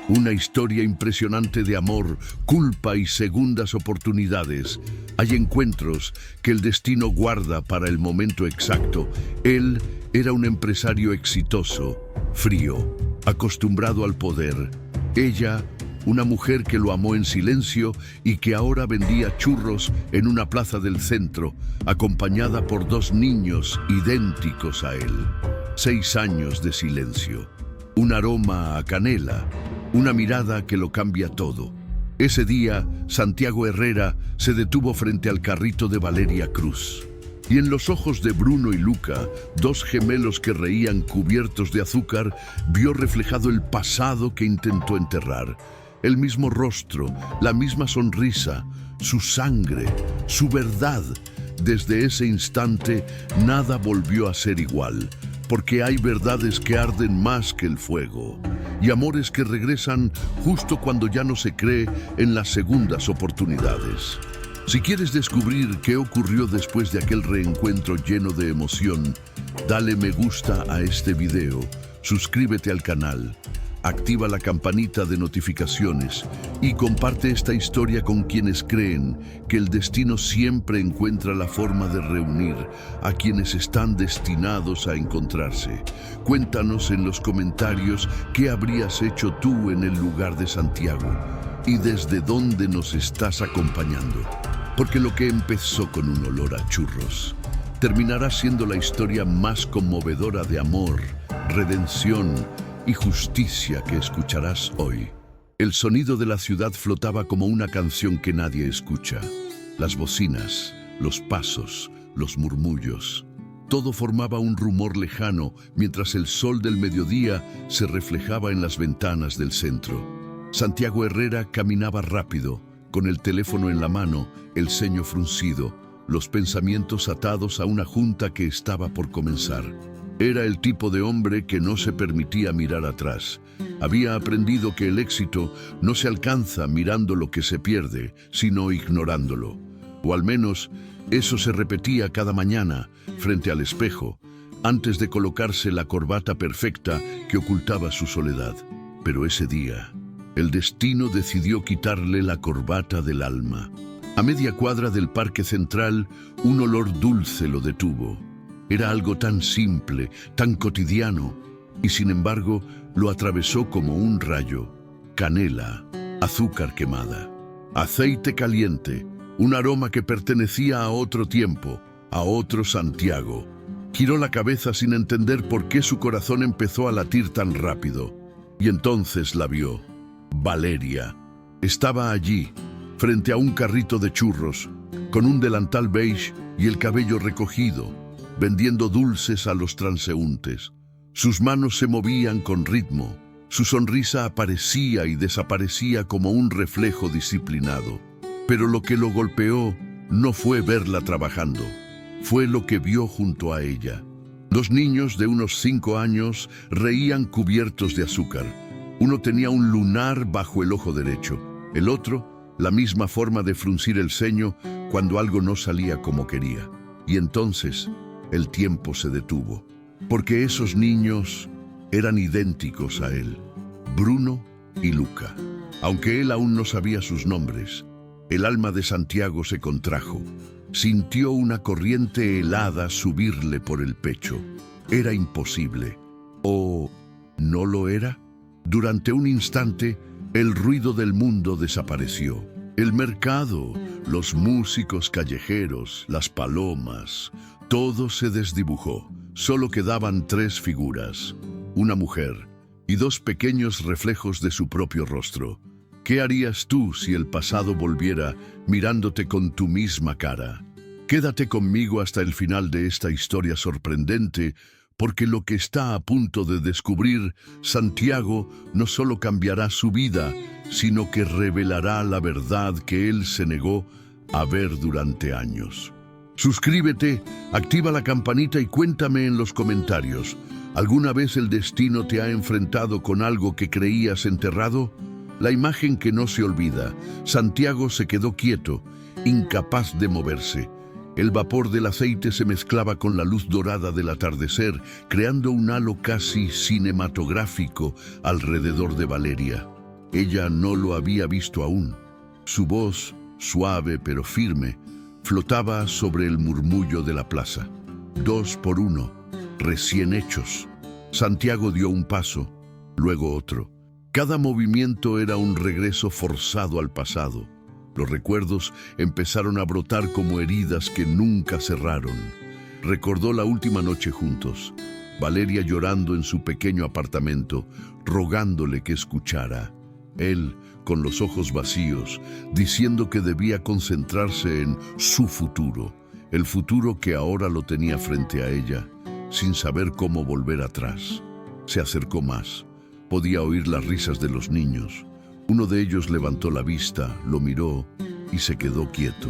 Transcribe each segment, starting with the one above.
Una historia impresionante de amor, culpa y segundas oportunidades. Hay encuentros que el destino guarda para el momento exacto. Él era un empresario exitoso, frío, acostumbrado al poder. Ella, una mujer que lo amó en silencio y que ahora vendía churros en una plaza del centro, acompañada por dos niños idénticos a él. 6 años de silencio, un aroma a canela, una mirada que lo cambia todo. Ese día, Santiago Herrera se detuvo frente al carrito de Valeria Cruz. Y en los ojos de Bruno y Luca, dos gemelos que reían cubiertos de azúcar, vio reflejado el pasado que intentó enterrar. El mismo rostro, la misma sonrisa, su sangre, su verdad. Desde ese instante, nada volvió a ser igual, porque hay verdades que arden más que el fuego, y amores que regresan justo cuando ya no se cree en las segundas oportunidades. Si quieres descubrir qué ocurrió después de aquel reencuentro lleno de emoción, dale me gusta a este video, suscríbete al canal, activa la campanita de notificaciones y comparte esta historia con quienes creen que el destino siempre encuentra la forma de reunir a quienes están destinados a encontrarse. Cuéntanos en los comentarios qué habrías hecho tú en el lugar de Santiago y desde dónde nos estás acompañando. Porque lo que empezó con un olor a churros terminará siendo la historia más conmovedora de amor, redención y justicia que escucharás hoy. El sonido de la ciudad flotaba como una canción que nadie escucha. Las bocinas, los pasos, los murmullos. Todo formaba un rumor lejano mientras el sol del mediodía se reflejaba en las ventanas del centro. Santiago Herrera caminaba rápido, con el teléfono en la mano, el ceño fruncido, los pensamientos atados a una junta que estaba por comenzar. Era el tipo de hombre que no se permitía mirar atrás. Había aprendido que el éxito no se alcanza mirando lo que se pierde, sino ignorándolo. O al menos, eso se repetía cada mañana, frente al espejo, antes de colocarse la corbata perfecta que ocultaba su soledad. Pero ese día, el destino decidió quitarle la corbata del alma. A media cuadra del Parque Central, un olor dulce lo detuvo. Era algo tan simple, tan cotidiano, y sin embargo lo atravesó como un rayo. Canela, azúcar quemada, aceite caliente, un aroma que pertenecía a otro tiempo, a otro Santiago. Giró la cabeza sin entender por qué su corazón empezó a latir tan rápido. Y entonces la vio. Valeria. Estaba allí, frente a un carrito de churros, con un delantal beige y el cabello recogido, vendiendo dulces a los transeúntes. Sus manos se movían con ritmo, su sonrisa aparecía y desaparecía como un reflejo disciplinado. Pero lo que lo golpeó no fue verla trabajando, fue lo que vio junto a ella. Dos niños de unos 5 años reían cubiertos de azúcar. Uno tenía un lunar bajo el ojo derecho, el otro, la misma forma de fruncir el ceño cuando algo no salía como quería. Y entonces, el tiempo se detuvo, porque esos niños eran idénticos a él, Bruno y Luca. Aunque él aún no sabía sus nombres, el alma de Santiago se contrajo. Sintió una corriente helada subirle por el pecho. Era imposible. ¿O no lo era? Durante un instante, el ruido del mundo desapareció. El mercado, los músicos callejeros, las palomas, todo se desdibujó. Solo quedaban 3 figuras, una mujer y 2 pequeños reflejos de su propio rostro. ¿Qué harías tú si el pasado volviera mirándote con tu misma cara? Quédate conmigo hasta el final de esta historia sorprendente, porque lo que está a punto de descubrir Santiago no solo cambiará su vida, sino que revelará la verdad que él se negó a ver durante años. Suscríbete, activa la campanita y cuéntame en los comentarios. ¿Alguna vez el destino te ha enfrentado con algo que creías enterrado? La imagen que no se olvida. Santiago se quedó quieto, incapaz de moverse. El vapor del aceite se mezclaba con la luz dorada del atardecer, creando un halo casi cinematográfico alrededor de Valeria. Ella no lo había visto aún. Su voz, suave pero firme, flotaba sobre el murmullo de la plaza. 2 por 1, recién hechos. Santiago dio un paso, luego otro. Cada movimiento era un regreso forzado al pasado. Los recuerdos empezaron a brotar como heridas que nunca cerraron. Recordó la última noche juntos, Valeria llorando en su pequeño apartamento, rogándole que escuchara. Él, con los ojos vacíos, diciendo que debía concentrarse en su futuro, el futuro que ahora lo tenía frente a ella, sin saber cómo volver atrás. Se acercó más. Podía oír las risas de los niños. Uno de ellos levantó la vista, lo miró y se quedó quieto.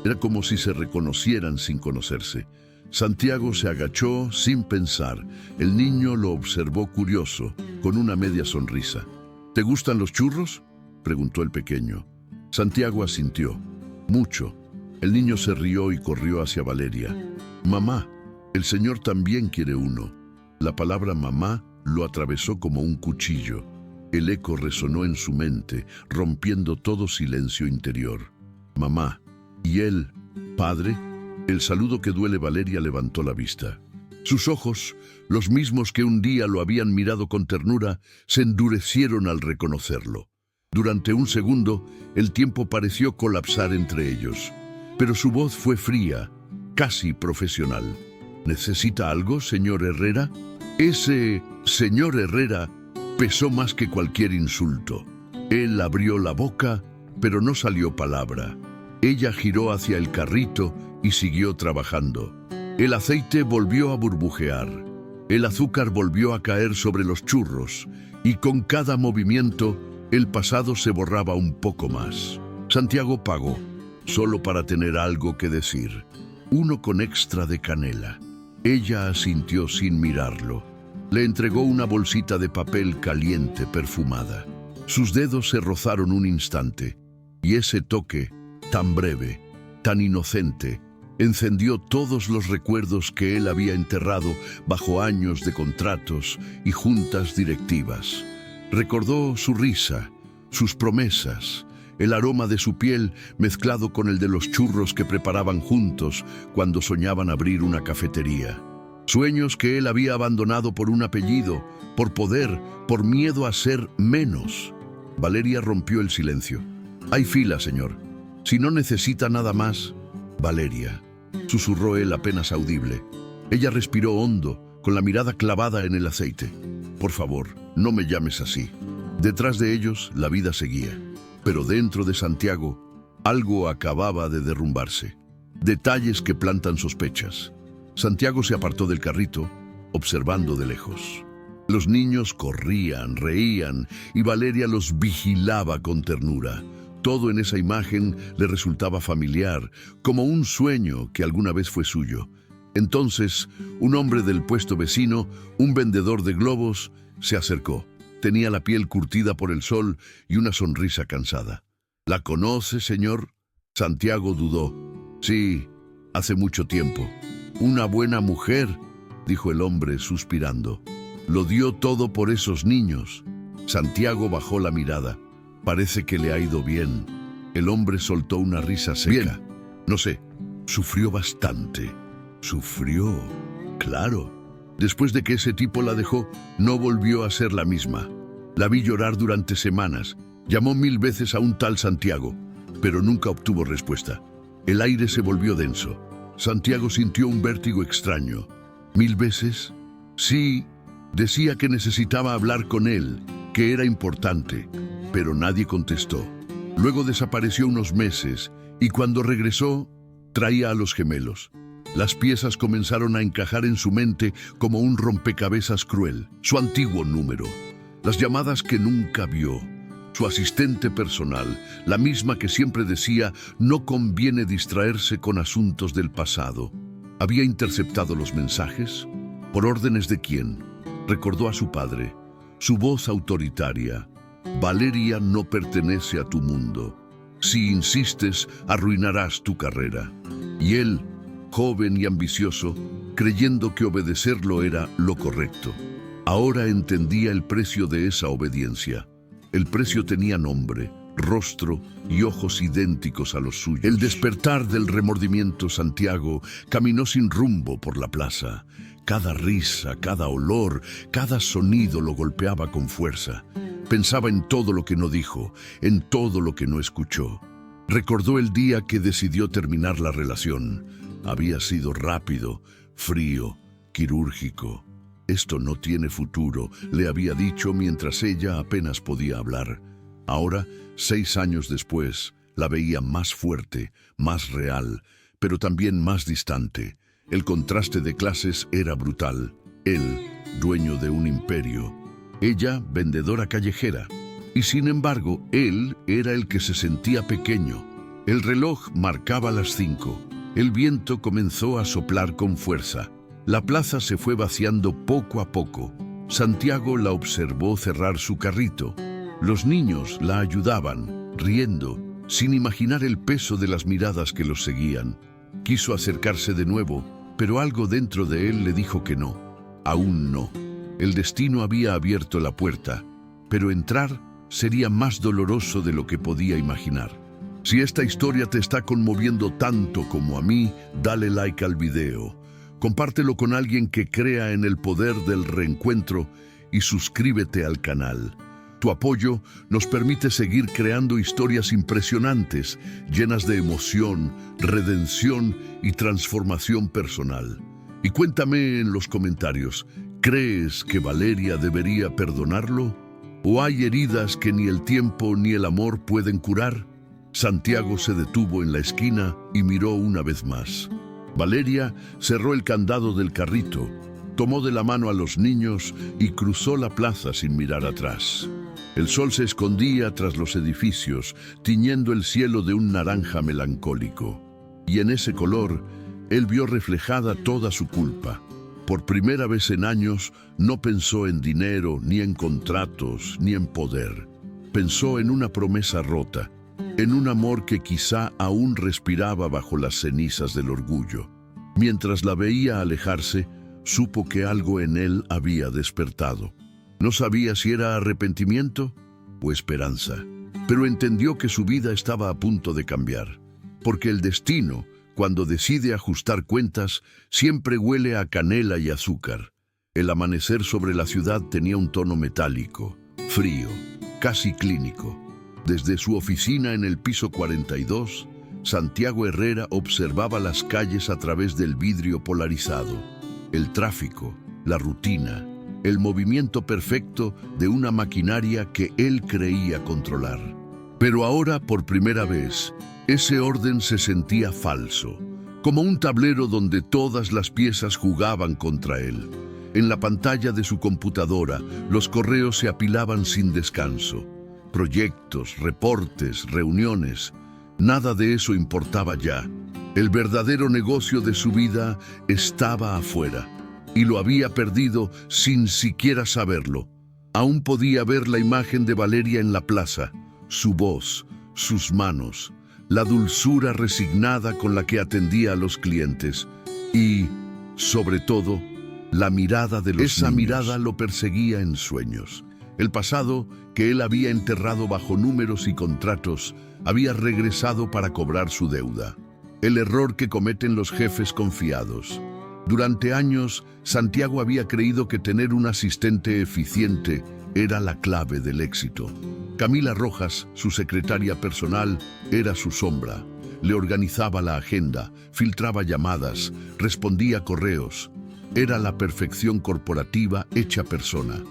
Era como si se reconocieran sin conocerse. Santiago se agachó sin pensar. El niño lo observó curioso, con una media sonrisa. ¿Te gustan los churros?, preguntó el pequeño. Santiago asintió. Mucho. El niño se rió y corrió hacia Valeria. Mamá, el señor también quiere uno. La palabra mamá lo atravesó como un cuchillo. El eco resonó en su mente, rompiendo todo silencio interior. Mamá. ¿Y él, padre? El saludo que duele. Valeria levantó la vista. Sus ojos, los mismos que un día lo habían mirado con ternura, se endurecieron al reconocerlo. Durante un segundo, el tiempo pareció colapsar entre ellos. Pero su voz fue fría, casi profesional. ¿Necesita algo, señor Herrera? Ese señor Herrera pesó más que cualquier insulto. Él abrió la boca, pero no salió palabra. Ella giró hacia el carrito y siguió trabajando. El aceite volvió a burbujear. El azúcar volvió a caer sobre los churros, y con cada movimiento, el pasado se borraba un poco más. Santiago pagó, solo para tener algo que decir. Uno con extra de canela. Ella asintió sin mirarlo. Le entregó una bolsita de papel caliente perfumada. Sus dedos se rozaron un instante, y ese toque, tan breve, tan inocente, encendió todos los recuerdos que él había enterrado bajo años de contratos y juntas directivas. Recordó su risa, sus promesas, el aroma de su piel mezclado con el de los churros que preparaban juntos cuando soñaban abrir una cafetería. Sueños que él había abandonado por un apellido, por poder, por miedo a ser menos. Valeria rompió el silencio. Hay fila, señor. Si no necesita nada más... Valeria, susurró él apenas audible. Ella respiró hondo, con la mirada clavada en el aceite. Por favor, no me llames así. Detrás de ellos, la vida seguía. Pero dentro de Santiago, algo acababa de derrumbarse. Detalles que plantan sospechas. Santiago se apartó del carrito, observando de lejos. Los niños corrían, reían, y Valeria los vigilaba con ternura. Todo en esa imagen le resultaba familiar, como un sueño que alguna vez fue suyo. Entonces, un hombre del puesto vecino, un vendedor de globos, se acercó. Tenía la piel curtida por el sol y una sonrisa cansada. ¿La conoce, señor? Santiago dudó. Sí, hace mucho tiempo. Una buena mujer, dijo el hombre suspirando. Lo dio todo por esos niños. Santiago bajó la mirada. Parece que le ha ido bien. El hombre soltó una risa seca. Bien, no sé, sufrió bastante. Sufrió, claro. Después de que ese tipo la dejó, no volvió a ser la misma. La vi llorar durante semanas. Llamó 1000 veces a un tal Santiago, pero nunca obtuvo respuesta. El aire se volvió denso. Santiago sintió un vértigo extraño. ¿1000 veces? Sí, decía que necesitaba hablar con él, que era importante, pero nadie contestó. Luego desapareció unos meses y cuando regresó, traía a los gemelos. Las piezas comenzaron a encajar en su mente como un rompecabezas cruel. Su antiguo número, las llamadas que nunca vio, su asistente personal, la misma que siempre decía no conviene distraerse con asuntos del pasado. ¿Había interceptado los mensajes? ¿Por órdenes de quién? Recordó a su padre, su voz autoritaria. Valeria no pertenece a tu mundo. Si insistes, arruinarás tu carrera. Y él, joven y ambicioso, creyendo que obedecerlo era lo correcto. Ahora entendía el precio de esa obediencia. El precio tenía nombre, rostro y ojos idénticos a los suyos. El despertar del remordimiento, Santiago caminó sin rumbo por la plaza. Cada risa, cada olor, cada sonido lo golpeaba con fuerza. Pensaba en todo lo que no dijo, en todo lo que no escuchó. Recordó el día que decidió terminar la relación. Había sido rápido, frío, quirúrgico. Esto no tiene futuro, le había dicho mientras ella apenas podía hablar. Ahora, 6 años después, la veía más fuerte, más real, pero también más distante. El contraste de clases era brutal. Él, dueño de un imperio. Ella, vendedora callejera. Y sin embargo, él era el que se sentía pequeño. El reloj marcaba las 5. El viento comenzó a soplar con fuerza. La plaza se fue vaciando poco a poco. Santiago la observó cerrar su carrito. Los niños la ayudaban, riendo, sin imaginar el peso de las miradas que los seguían. Quiso acercarse de nuevo, pero algo dentro de él le dijo que no. Aún no. El destino había abierto la puerta, pero entrar sería más doloroso de lo que podía imaginar. Si esta historia te está conmoviendo tanto como a mí, dale like al video. Compártelo con alguien que crea en el poder del reencuentro y suscríbete al canal. Tu apoyo nos permite seguir creando historias impresionantes, llenas de emoción, redención y transformación personal. Y cuéntame en los comentarios, ¿crees que Valeria debería perdonarlo? ¿O hay heridas que ni el tiempo ni el amor pueden curar? Santiago se detuvo en la esquina y miró una vez más. Valeria cerró el candado del carrito, tomó de la mano a los niños y cruzó la plaza sin mirar atrás. El sol se escondía tras los edificios, tiñendo el cielo de un naranja melancólico. Y en ese color, él vio reflejada toda su culpa. Por primera vez en años, no pensó en dinero, ni en contratos, ni en poder. Pensó en una promesa rota, en un amor que quizá aún respiraba bajo las cenizas del orgullo. Mientras la veía alejarse, supo que algo en él había despertado. No sabía si era arrepentimiento o esperanza, pero entendió que su vida estaba a punto de cambiar, porque el destino, cuando decide ajustar cuentas, siempre huele a canela y azúcar. El amanecer sobre la ciudad tenía un tono metálico, frío, casi clínico. Desde su oficina en el piso 42, Santiago Herrera observaba las calles a través del vidrio polarizado. El tráfico, la rutina, el movimiento perfecto de una maquinaria que él creía controlar. Pero ahora, por primera vez, ese orden se sentía falso, como un tablero donde todas las piezas jugaban contra él. En la pantalla de su computadora, los correos se apilaban sin descanso. Proyectos, reportes, reuniones, nada de eso importaba ya. El verdadero negocio de su vida estaba afuera, y lo había perdido sin siquiera saberlo. Aún podía ver la imagen de Valeria en la plaza, su voz, sus manos, la dulzura resignada con la que atendía a los clientes y, sobre todo, la mirada de los niños. Esa mirada lo perseguía en sueños. El pasado, que él había enterrado bajo números y contratos, había regresado para cobrar su deuda. El error que cometen los jefes confiados. Durante años, Santiago había creído que tener un asistente eficiente era la clave del éxito. Camila Rojas, su secretaria personal, era su sombra. Le organizaba la agenda, filtraba llamadas, respondía correos. Era la perfección corporativa hecha persona.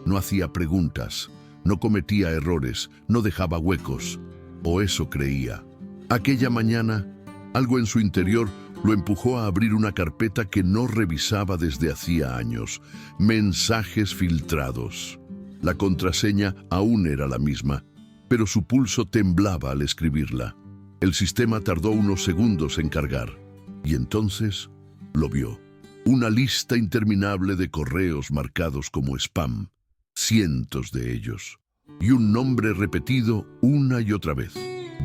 No hacía preguntas, no cometía errores, no dejaba huecos. O eso creía. Aquella mañana, algo en su interior lo empujó a abrir una carpeta que no revisaba desde hacía años. Mensajes filtrados. La contraseña aún era la misma, pero su pulso temblaba al escribirla. El sistema tardó unos segundos en cargar, y entonces lo vio. Una lista interminable de correos marcados como spam, cientos de ellos, y un nombre repetido una y otra vez: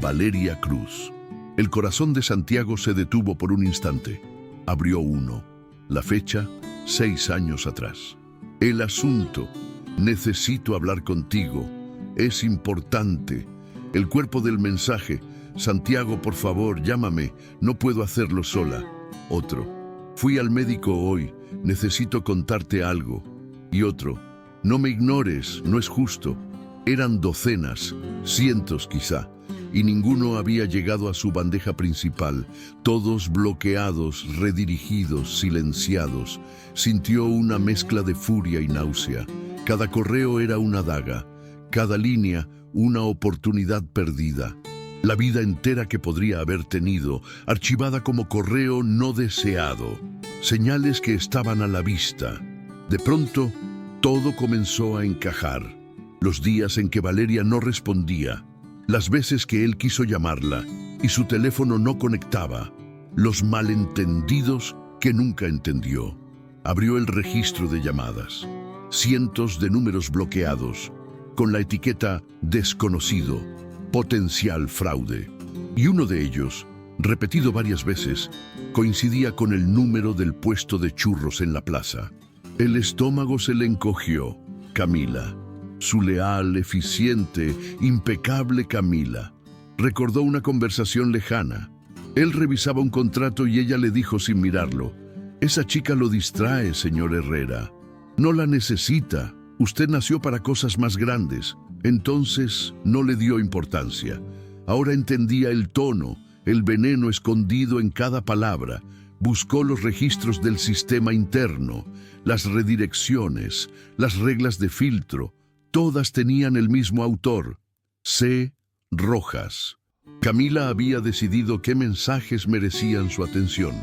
Valeria Cruz. El corazón de Santiago se detuvo por un instante. Abrió uno. La fecha, 6 años atrás. El asunto: necesito hablar contigo. Es importante. El cuerpo del mensaje. Santiago, por favor, llámame. No puedo hacerlo sola. Otro. Fui al médico hoy. Necesito contarte algo. Y otro. No me ignores, no es justo. Eran docenas, cientos quizá, y ninguno había llegado a su bandeja principal. Todos bloqueados, redirigidos, silenciados. Sintió una mezcla de furia y náusea. Cada correo era una daga, cada línea una oportunidad perdida. La vida entera que podría haber tenido, archivada como correo no deseado. Señales que estaban a la vista. De pronto, todo comenzó a encajar. Los días en que Valeria no respondía, las veces que él quiso llamarla y su teléfono no conectaba, los malentendidos que nunca entendió. Abrió el registro de llamadas. Cientos de números bloqueados, con la etiqueta desconocido, potencial fraude. Y uno de ellos, repetido varias veces, coincidía con el número del puesto de churros en la plaza. El estómago se le encogió. Camila, su leal, eficiente, impecable Camila. Recordó una conversación lejana. Él revisaba un contrato y ella le dijo sin mirarlo: «Esa chica lo distrae, señor Herrera. No la necesita. Usted nació para cosas más grandes». Entonces no le dio importancia. Ahora entendía el tono, el veneno escondido en cada palabra. Buscó los registros del sistema interno, las redirecciones, las reglas de filtro. Todas tenían el mismo autor: C. Rojas. Camila había decidido qué mensajes merecían su atención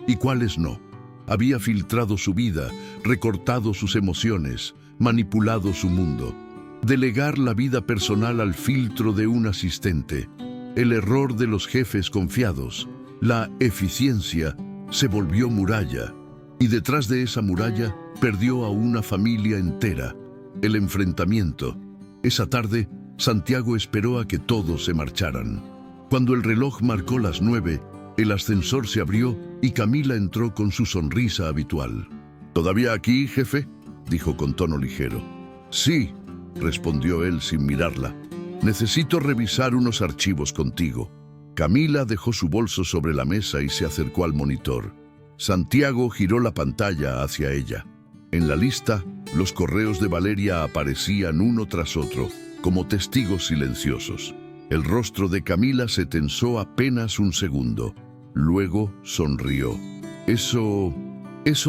y cuáles no. Había filtrado su vida, recortado sus emociones, manipulado su mundo. Delegar la vida personal al filtro de un asistente. El error de los jefes confiados. La eficiencia se volvió muralla. Y detrás de esa muralla perdió a una familia entera. El enfrentamiento. Esa tarde, Santiago esperó a que todos se marcharan. Cuando el reloj marcó las 9, el ascensor se abrió y Camila entró con su sonrisa habitual. «¿Todavía aquí, jefe?», dijo con tono ligero. «Sí», respondió él sin mirarla. «Necesito revisar unos archivos contigo». Camila dejó su bolso sobre la mesa y se acercó al monitor. Santiago giró la pantalla hacia ella. En la lista, los correos de Valeria aparecían uno tras otro, como testigos silenciosos. El rostro de Camila se tensó apenas un segundo. Luego sonrió. Eso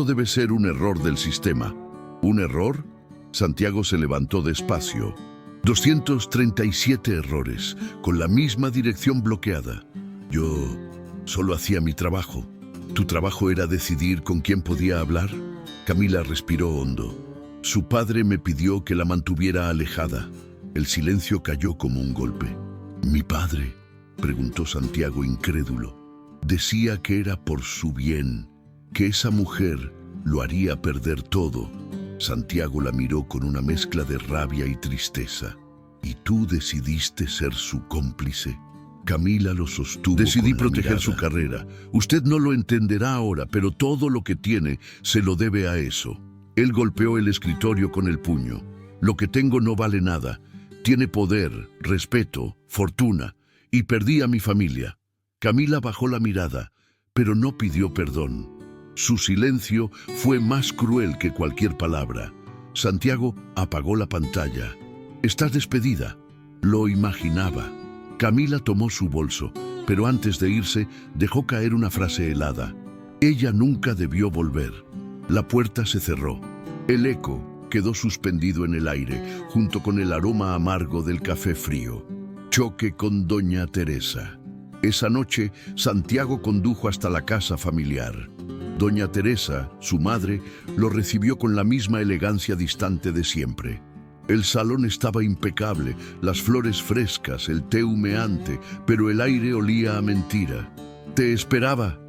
debe ser un error del sistema». ¿Un error? Santiago se levantó despacio. 237 errores, con la misma dirección bloqueada. Yo solo hacía mi trabajo. ¿Tu trabajo era decidir con quién podía hablar? Camila respiró hondo. Su padre me pidió que la mantuviera alejada. El silencio cayó como un golpe. ¿Mi padre?, preguntó Santiago incrédulo. Decía que era por su bien, que esa mujer lo haría perder todo. Santiago la miró con una mezcla de rabia y tristeza. ¿Y tú decidiste ser su cómplice? Camila lo sostuvo. Decidí proteger su carrera. Usted no lo entenderá ahora, pero todo lo que tiene se lo debe a eso. Él golpeó el escritorio con el puño. Lo que tengo no vale nada. Tiene poder, respeto, fortuna. Y perdí a mi familia. Camila bajó la mirada, pero no pidió perdón. Su silencio fue más cruel que cualquier palabra. Santiago apagó la pantalla. «Estás despedida». Lo imaginaba. Camila tomó su bolso, pero antes de irse dejó caer una frase helada. Ella nunca debió volver. La puerta se cerró. El eco quedó suspendido en el aire, junto con el aroma amargo del café frío. Choque con doña Teresa. Esa noche, Santiago condujo hasta la casa familiar. Doña Teresa, su madre, lo recibió con la misma elegancia distante de siempre. El salón estaba impecable, las flores frescas, el té humeante, pero el aire olía a mentira. «Te esperaba»,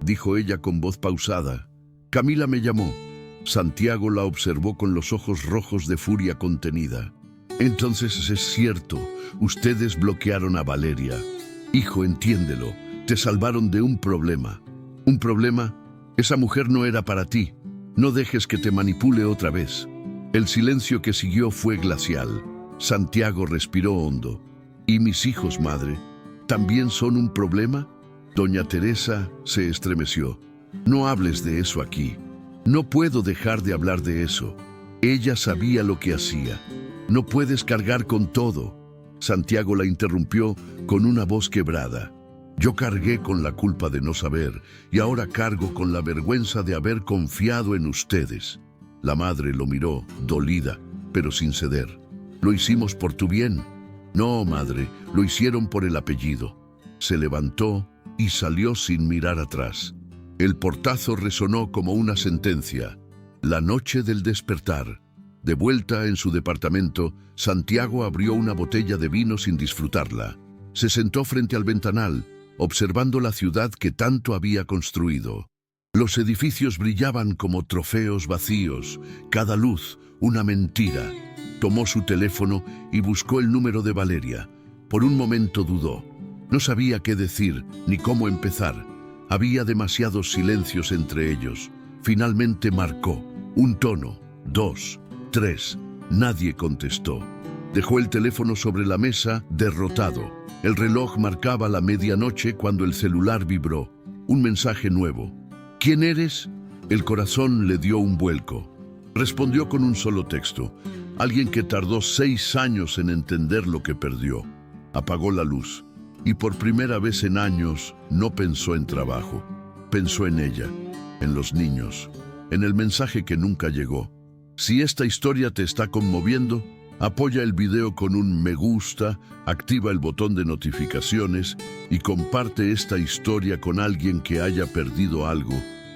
dijo ella con voz pausada. «Camila me llamó». Santiago la observó con los ojos rojos de furia contenida. «Entonces es cierto, ustedes bloquearon a Valeria. Hijo, entiéndelo, te salvaron de un problema». «¿Un problema? Esa mujer no era para ti. No dejes que te manipule otra vez». El silencio que siguió fue glacial. Santiago respiró hondo. ¿Y mis hijos, madre, también son un problema? Doña Teresa se estremeció. No hables de eso aquí. No puedo dejar de hablar de eso. Ella sabía lo que hacía. No puedes cargar con todo. Santiago la interrumpió con una voz quebrada. Yo cargué con la culpa de no saber y ahora cargo con la vergüenza de haber confiado en ustedes. La madre lo miró, dolida, pero sin ceder. Lo hicimos por tu bien. No, madre, lo hicieron por el apellido. Se levantó y salió sin mirar atrás. El portazo resonó como una sentencia. La noche del despertar. De vuelta en su departamento, Santiago abrió una botella de vino sin disfrutarla. Se sentó frente al ventanal, observando la ciudad que tanto había construido. Los edificios brillaban como trofeos vacíos, cada luz una mentira. Tomó su teléfono y buscó el número de Valeria. Por un momento dudó. No sabía qué decir ni cómo empezar. Había demasiados silencios entre ellos. Finalmente marcó. Un tono, 2, 3. Nadie contestó. Dejó el teléfono sobre la mesa, derrotado. El reloj marcaba la medianoche cuando el celular vibró. Un mensaje nuevo. ¿Quién eres? El corazón le dio un vuelco. Respondió con un solo texto. Alguien que tardó 6 años en entender lo que perdió. Apagó la luz. Y por primera vez en años no pensó en trabajo. Pensó en ella, en los niños, en el mensaje que nunca llegó. Si esta historia te está conmoviendo, apoya el video con un me gusta, activa el botón de notificaciones y comparte esta historia con alguien que haya perdido algo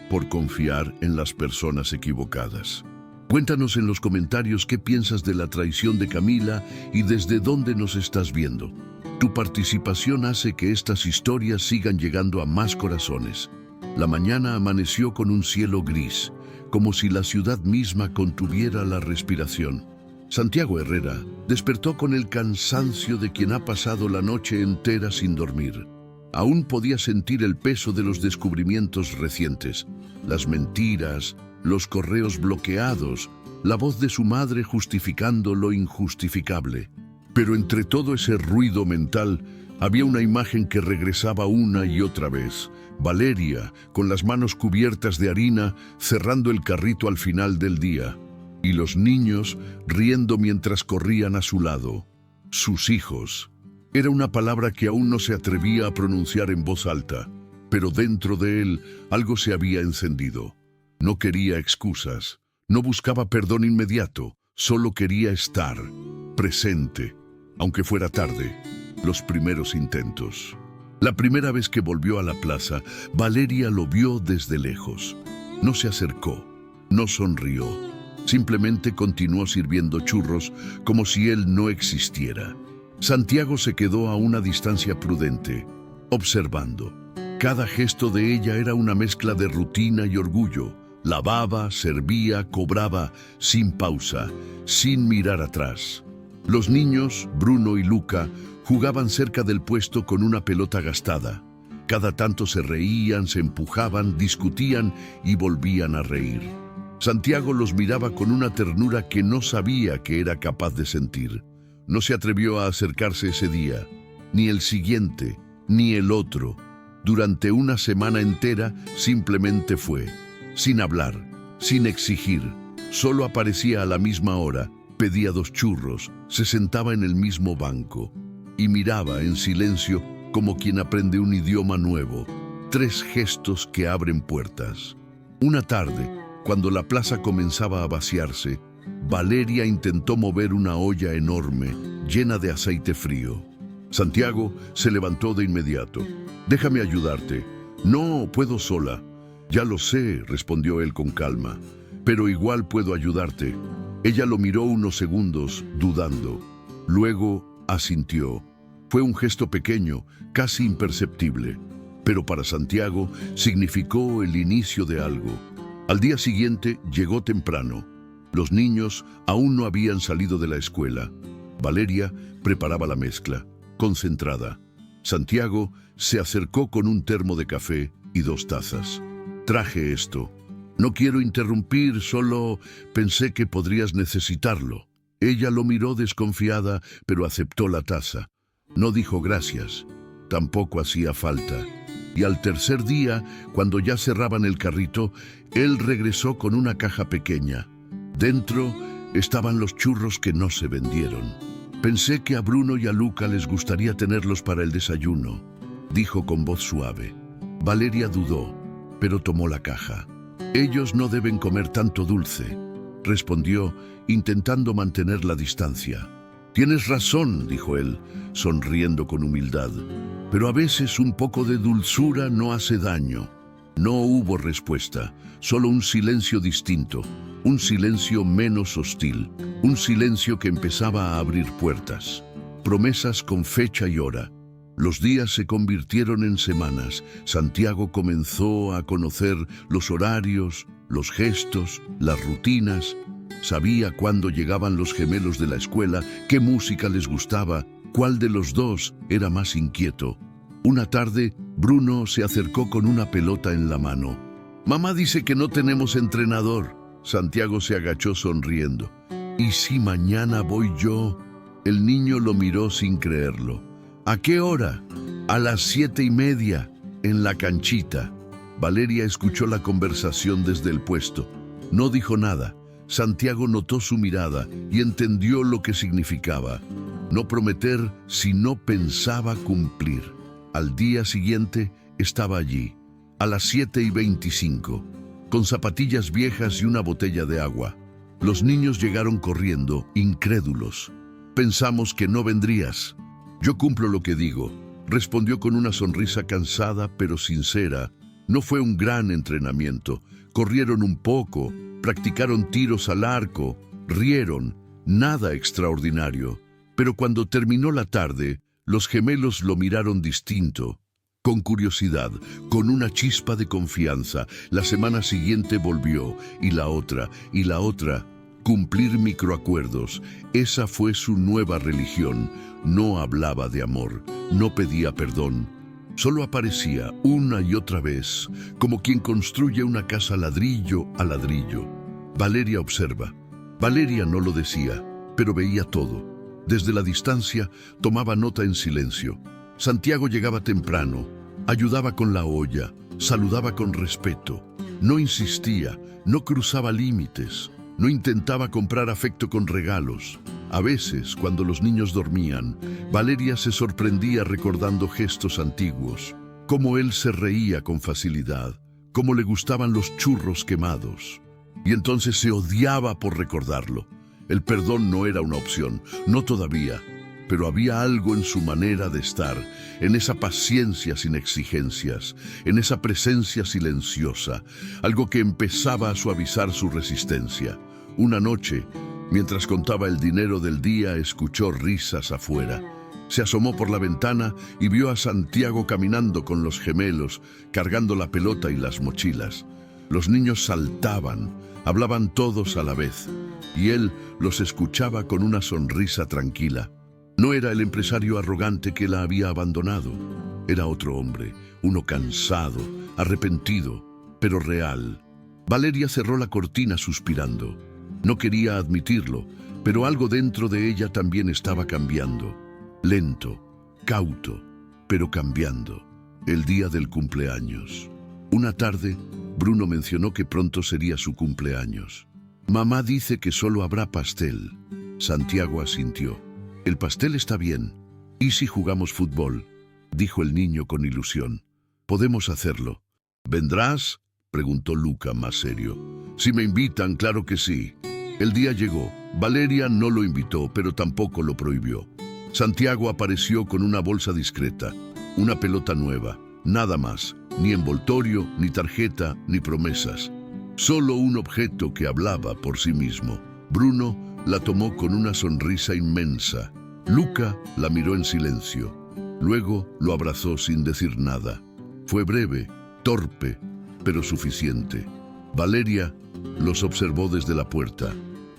por confiar en las personas equivocadas. Cuéntanos en los comentarios qué piensas de la traición de Camila y desde dónde nos estás viendo. Tu participación hace que estas historias sigan llegando a más corazones. La mañana amaneció con un cielo gris, como si la ciudad misma contuviera la respiración. Santiago Herrera despertó con el cansancio de quien ha pasado la noche entera sin dormir. Aún podía sentir el peso de los descubrimientos recientes, las mentiras, los correos bloqueados, la voz de su madre justificando lo injustificable. Pero entre todo ese ruido mental, había una imagen que regresaba una y otra vez. Valeria, con las manos cubiertas de harina, cerrando el carrito al final del día. Y los niños riendo mientras corrían a su lado. Sus hijos. Era una palabra que aún no se atrevía a pronunciar en voz alta, pero dentro de él algo se había encendido. No quería excusas, no buscaba perdón inmediato, solo quería estar presente, aunque fuera tarde, los primeros intentos. La primera vez que volvió a la plaza, Valeria lo vio desde lejos. No se acercó, no sonrió. Simplemente continuó sirviendo churros como si él no existiera. Santiago se quedó a una distancia prudente, observando. Cada gesto de ella era una mezcla de rutina y orgullo. Lavaba, servía, cobraba, sin pausa, sin mirar atrás. Los niños, Bruno y Luca, jugaban cerca del puesto con una pelota gastada. Cada tanto se reían, se empujaban, discutían y volvían a reír. Santiago los miraba con una ternura que no sabía que era capaz de sentir. No se atrevió a acercarse ese día, ni el siguiente, ni el otro. Durante una semana entera simplemente fue, sin hablar, sin exigir. Solo aparecía a la misma hora, pedía 2 churros, se sentaba en el mismo banco y miraba en silencio como quien aprende un idioma nuevo. 3 gestos que abren puertas. Una tarde, cuando la plaza comenzaba a vaciarse, Valeria intentó mover una olla enorme, llena de aceite frío. Santiago se levantó de inmediato. «Déjame ayudarte». «No, puedo sola». «Ya lo sé», respondió él con calma, «pero igual puedo ayudarte». Ella lo miró unos segundos, dudando. Luego asintió. Fue un gesto pequeño, casi imperceptible, pero para Santiago significó el inicio de algo. Al día siguiente llegó temprano. Los niños aún no habían salido de la escuela. Valeria preparaba la mezcla, concentrada. Santiago se acercó con un termo de café y 2 tazas. «Traje esto. No quiero interrumpir, solo pensé que podrías necesitarlo». Ella lo miró desconfiada, pero aceptó la taza. No dijo gracias. Tampoco hacía falta. Y al tercer día, cuando ya cerraban el carrito, él regresó con una caja pequeña. Dentro estaban los churros que no se vendieron. Pensé que a Bruno y a Luca les gustaría tenerlos para el desayuno, dijo con voz suave. Valeria dudó, pero tomó la caja. Ellos no deben comer tanto dulce, respondió, intentando mantener la distancia. Tienes razón, dijo él, sonriendo con humildad, pero a veces un poco de dulzura no hace daño. No hubo respuesta, solo un silencio distinto, un silencio menos hostil, un silencio que empezaba a abrir puertas, promesas con fecha y hora. Los días se convirtieron en semanas. Santiago comenzó a conocer los horarios, los gestos, las rutinas. Sabía cuándo llegaban los gemelos de la escuela, qué música les gustaba, cuál de los dos era más inquieto. Una tarde, Bruno se acercó con una pelota en la mano. «Mamá dice que no tenemos entrenador». Santiago se agachó sonriendo. «¿Y si mañana voy yo?» El niño lo miró sin creerlo. «¿A qué hora?» «A las 7:30, en la canchita». Valeria escuchó la conversación desde el puesto. No dijo nada. Santiago notó su mirada y entendió lo que significaba. No prometer si no pensaba cumplir. Al día siguiente estaba allí, a las 7:25, con zapatillas viejas y una botella de agua. Los niños llegaron corriendo, incrédulos. «Pensamos que no vendrías». «Yo cumplo lo que digo», respondió con una sonrisa cansada pero sincera. No fue un gran entrenamiento. Corrieron un poco, practicaron tiros al arco, rieron, nada extraordinario. Pero cuando terminó la tarde, los gemelos lo miraron distinto, con curiosidad, con una chispa de confianza. La semana siguiente volvió, y la otra, y la otra. Cumplir microacuerdos, esa fue su nueva religión. No hablaba de amor, no pedía perdón. Solo aparecía una y otra vez, como quien construye una casa ladrillo a ladrillo. Valeria observa. Valeria no lo decía, pero veía todo. Desde la distancia tomaba nota en silencio. Santiago llegaba temprano, ayudaba con la olla, saludaba con respeto. No insistía, no cruzaba límites, no intentaba comprar afecto con regalos. A veces, cuando los niños dormían, Valeria se sorprendía recordando gestos antiguos, cómo él se reía con facilidad, cómo le gustaban los churros quemados. Y entonces se odiaba por recordarlo. El perdón no era una opción, no todavía, pero había algo en su manera de estar, en esa paciencia sin exigencias, en esa presencia silenciosa, algo que empezaba a suavizar su resistencia. Una noche, mientras contaba el dinero del día, escuchó risas afuera. Se asomó por la ventana y vio a Santiago caminando con los gemelos, cargando la pelota y las mochilas. Los niños saltaban, hablaban todos a la vez, y él los escuchaba con una sonrisa tranquila. No era el empresario arrogante que la había abandonado. Era otro hombre, uno cansado, arrepentido, pero real. Valeria cerró la cortina suspirando. No quería admitirlo, pero algo dentro de ella también estaba cambiando. Lento, cauto, pero cambiando. El día del cumpleaños. Una tarde, Bruno mencionó que pronto sería su cumpleaños. «Mamá dice que solo habrá pastel». Santiago asintió. «El pastel está bien. ¿Y si jugamos fútbol?», dijo el niño con ilusión. «Podemos hacerlo». «¿Vendrás?», preguntó Luca más serio. «Si me invitan, claro que sí». El día llegó. Valeria no lo invitó, pero tampoco lo prohibió. Santiago apareció con una bolsa discreta, una pelota nueva, nada más, ni envoltorio, ni tarjeta, ni promesas. Solo un objeto que hablaba por sí mismo. Bruno la tomó con una sonrisa inmensa. Luca la miró en silencio. Luego lo abrazó sin decir nada. Fue breve, torpe, pero suficiente. Valeria los observó desde la puerta.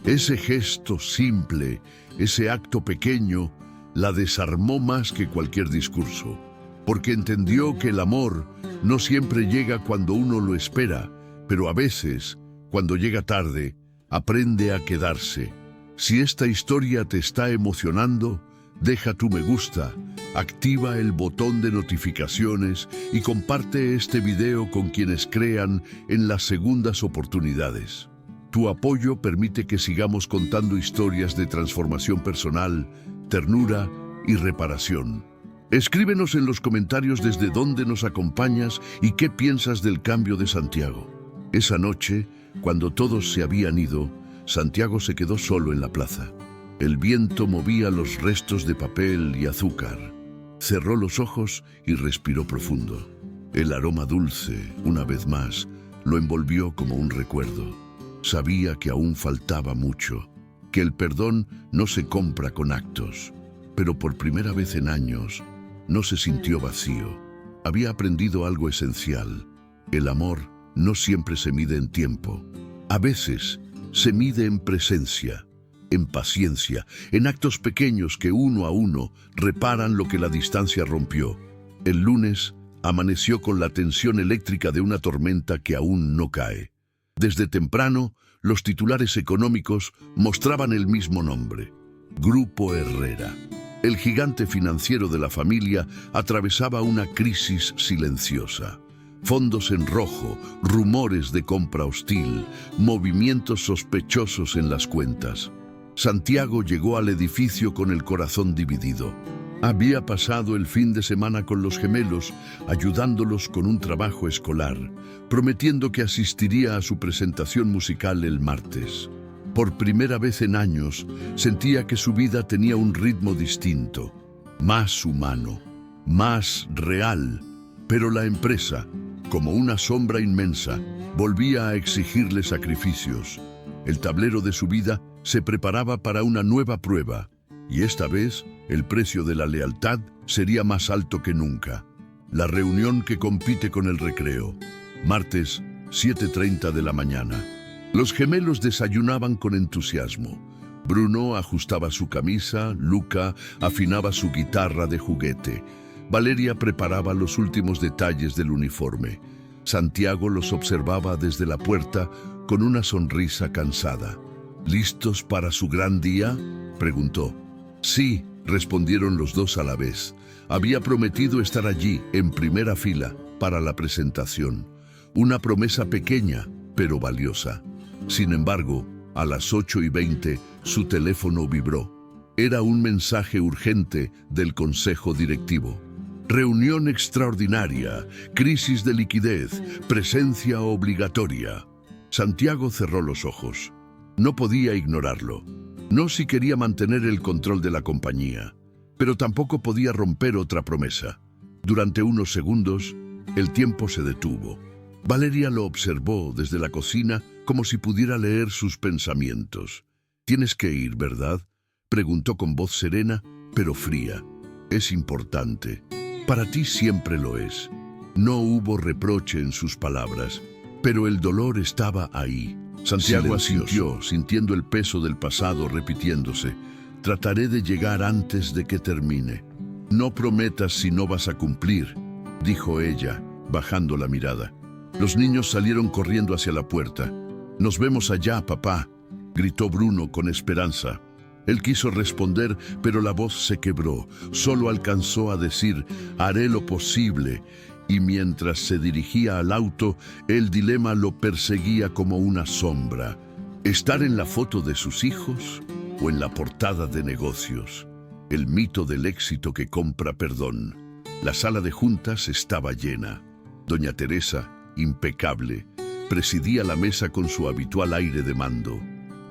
Ese gesto simple, ese acto pequeño, la desarmó más que cualquier discurso, porque entendió que el amor no siempre llega cuando uno lo espera, pero a veces, cuando llega tarde, aprende a quedarse. Si esta historia te está emocionando, deja tu me gusta, activa el botón de notificaciones y comparte este video con quienes crean en las segundas oportunidades. Tu apoyo permite que sigamos contando historias de transformación personal, ternura y reparación. Escríbenos en los comentarios desde dónde nos acompañas y qué piensas del cambio de Santiago. Esa noche, cuando todos se habían ido, Santiago se quedó solo en la plaza. El viento movía los restos de papel y azúcar. Cerró los ojos y respiró profundo. El aroma dulce, una vez más, lo envolvió como un recuerdo. Sabía que aún faltaba mucho, que el perdón no se compra con actos. Pero por primera vez en años, no se sintió vacío. Había aprendido algo esencial. El amor no siempre se mide en tiempo. A veces se mide en presencia, en paciencia, en actos pequeños que uno a uno reparan lo que la distancia rompió. El lunes amaneció con la tensión eléctrica de una tormenta que aún no cae. Desde temprano, los titulares económicos mostraban el mismo nombre: Grupo Herrera. El gigante financiero de la familia atravesaba una crisis silenciosa. Fondos en rojo, rumores de compra hostil, movimientos sospechosos en las cuentas. Santiago llegó al edificio con el corazón dividido. Había pasado el fin de semana con los gemelos, ayudándolos con un trabajo escolar, prometiendo que asistiría a su presentación musical el martes. Por primera vez en años, sentía que su vida tenía un ritmo distinto, más humano, más real. Pero la empresa, como una sombra inmensa, volvía a exigirle sacrificios. El tablero de su vida se preparaba para una nueva prueba, y esta vez el precio de la lealtad sería más alto que nunca. La reunión que compite con el recreo. Martes, 7:30 de la mañana. Los gemelos desayunaban con entusiasmo. Bruno ajustaba su camisa, Luca afinaba su guitarra de juguete. Valeria preparaba los últimos detalles del uniforme. Santiago los observaba desde la puerta con una sonrisa cansada. ¿Listos para su gran día?, preguntó. Sí, respondieron los dos a la vez. Había prometido estar allí, en primera fila, para la presentación. Una promesa pequeña, pero valiosa. Sin embargo, a las 8:20, su teléfono vibró. Era un mensaje urgente del consejo directivo. Reunión extraordinaria, crisis de liquidez, presencia obligatoria. Santiago cerró los ojos. No podía ignorarlo. No si quería mantener el control de la compañía, pero tampoco podía romper otra promesa. Durante unos segundos, el tiempo se detuvo. Valeria lo observó desde la cocina como si pudiera leer sus pensamientos. «¿Tienes que ir, verdad?», preguntó con voz serena, pero fría. «Es importante. Para ti siempre lo es». No hubo reproche en sus palabras, pero el dolor estaba ahí. Santiago asintió, sintiendo el peso del pasado repitiéndose. «Trataré de llegar antes de que termine». «No prometas si no vas a cumplir», dijo ella, bajando la mirada. Los niños salieron corriendo hacia la puerta. «Nos vemos allá, papá», gritó Bruno con esperanza. Él quiso responder, pero la voz se quebró. Solo alcanzó a decir: «Haré lo posible». Y mientras se dirigía al auto, el dilema lo perseguía como una sombra. ¿Estar en la foto de sus hijos o en la portada de negocios? El mito del éxito que compra perdón. La sala de juntas estaba llena. Doña Teresa, impecable, presidía la mesa con su habitual aire de mando.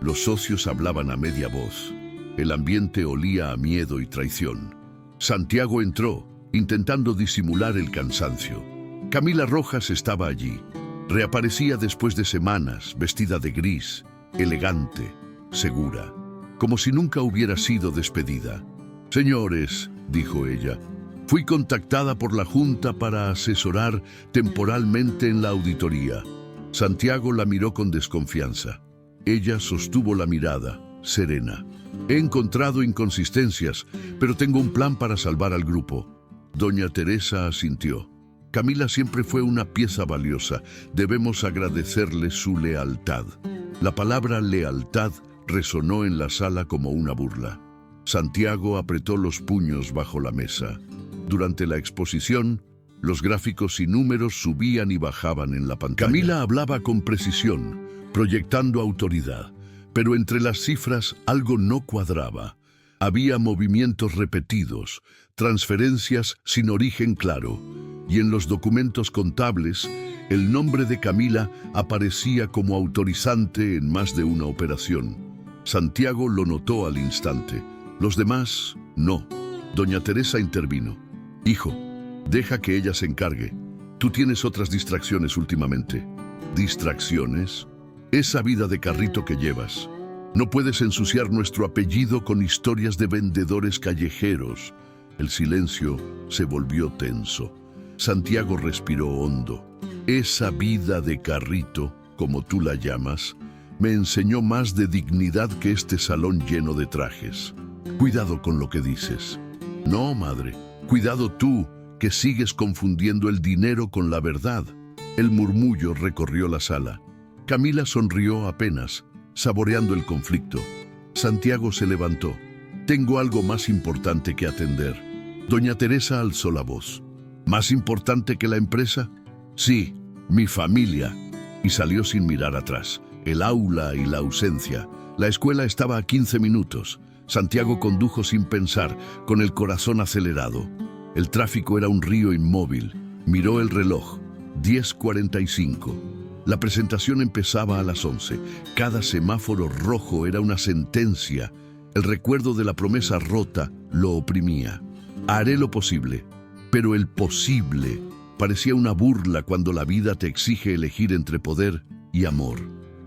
Los socios hablaban a media voz. El ambiente olía a miedo y traición. Santiago entró, intentando disimular el cansancio. Camila Rojas estaba allí. Reaparecía después de semanas, vestida de gris, elegante, segura, como si nunca hubiera sido despedida. «Señores», dijo ella, «fui contactada por la Junta para asesorar temporalmente en la auditoría». Santiago la miró con desconfianza. Ella sostuvo la mirada, serena. «He encontrado inconsistencias, pero tengo un plan para salvar al grupo». Doña Teresa asintió. «Camila siempre fue una pieza valiosa. Debemos agradecerle su lealtad». La palabra lealtad resonó en la sala como una burla. Santiago apretó los puños bajo la mesa. Durante la exposición, los gráficos y números subían y bajaban en la pantalla. Camila hablaba con precisión, proyectando autoridad, pero entre las cifras algo no cuadraba. Había movimientos repetidos, transferencias sin origen claro, y en los documentos contables, el nombre de Camila aparecía como autorizante en más de una operación. Santiago lo notó al instante. Los demás, no. Doña Teresa intervino. Hijo, deja que ella se encargue. Tú tienes otras distracciones últimamente. ¿Distracciones? Esa vida de carrito que llevas. No puedes ensuciar nuestro apellido con historias de vendedores callejeros. El silencio se volvió tenso. Santiago respiró hondo. Esa vida de carrito, como tú la llamas, me enseñó más de dignidad que este salón lleno de trajes. Cuidado con lo que dices. No, madre. Cuidado tú, que sigues confundiendo el dinero con la verdad. El murmullo recorrió la sala. Camila sonrió apenas, saboreando el conflicto. Santiago se levantó. Tengo algo más importante que atender. Doña Teresa alzó la voz. ¿Más importante que la empresa? Sí, mi familia. Y salió sin mirar atrás. El aula y la ausencia. La escuela estaba a 15 minutos. Santiago condujo sin pensar, con el corazón acelerado. El tráfico era un río inmóvil. Miró el reloj. 10:45. La presentación empezaba a las 11. Cada semáforo rojo era una sentencia. El recuerdo de la promesa rota lo oprimía. Haré lo posible. Pero el posible parecía una burla cuando la vida te exige elegir entre poder y amor.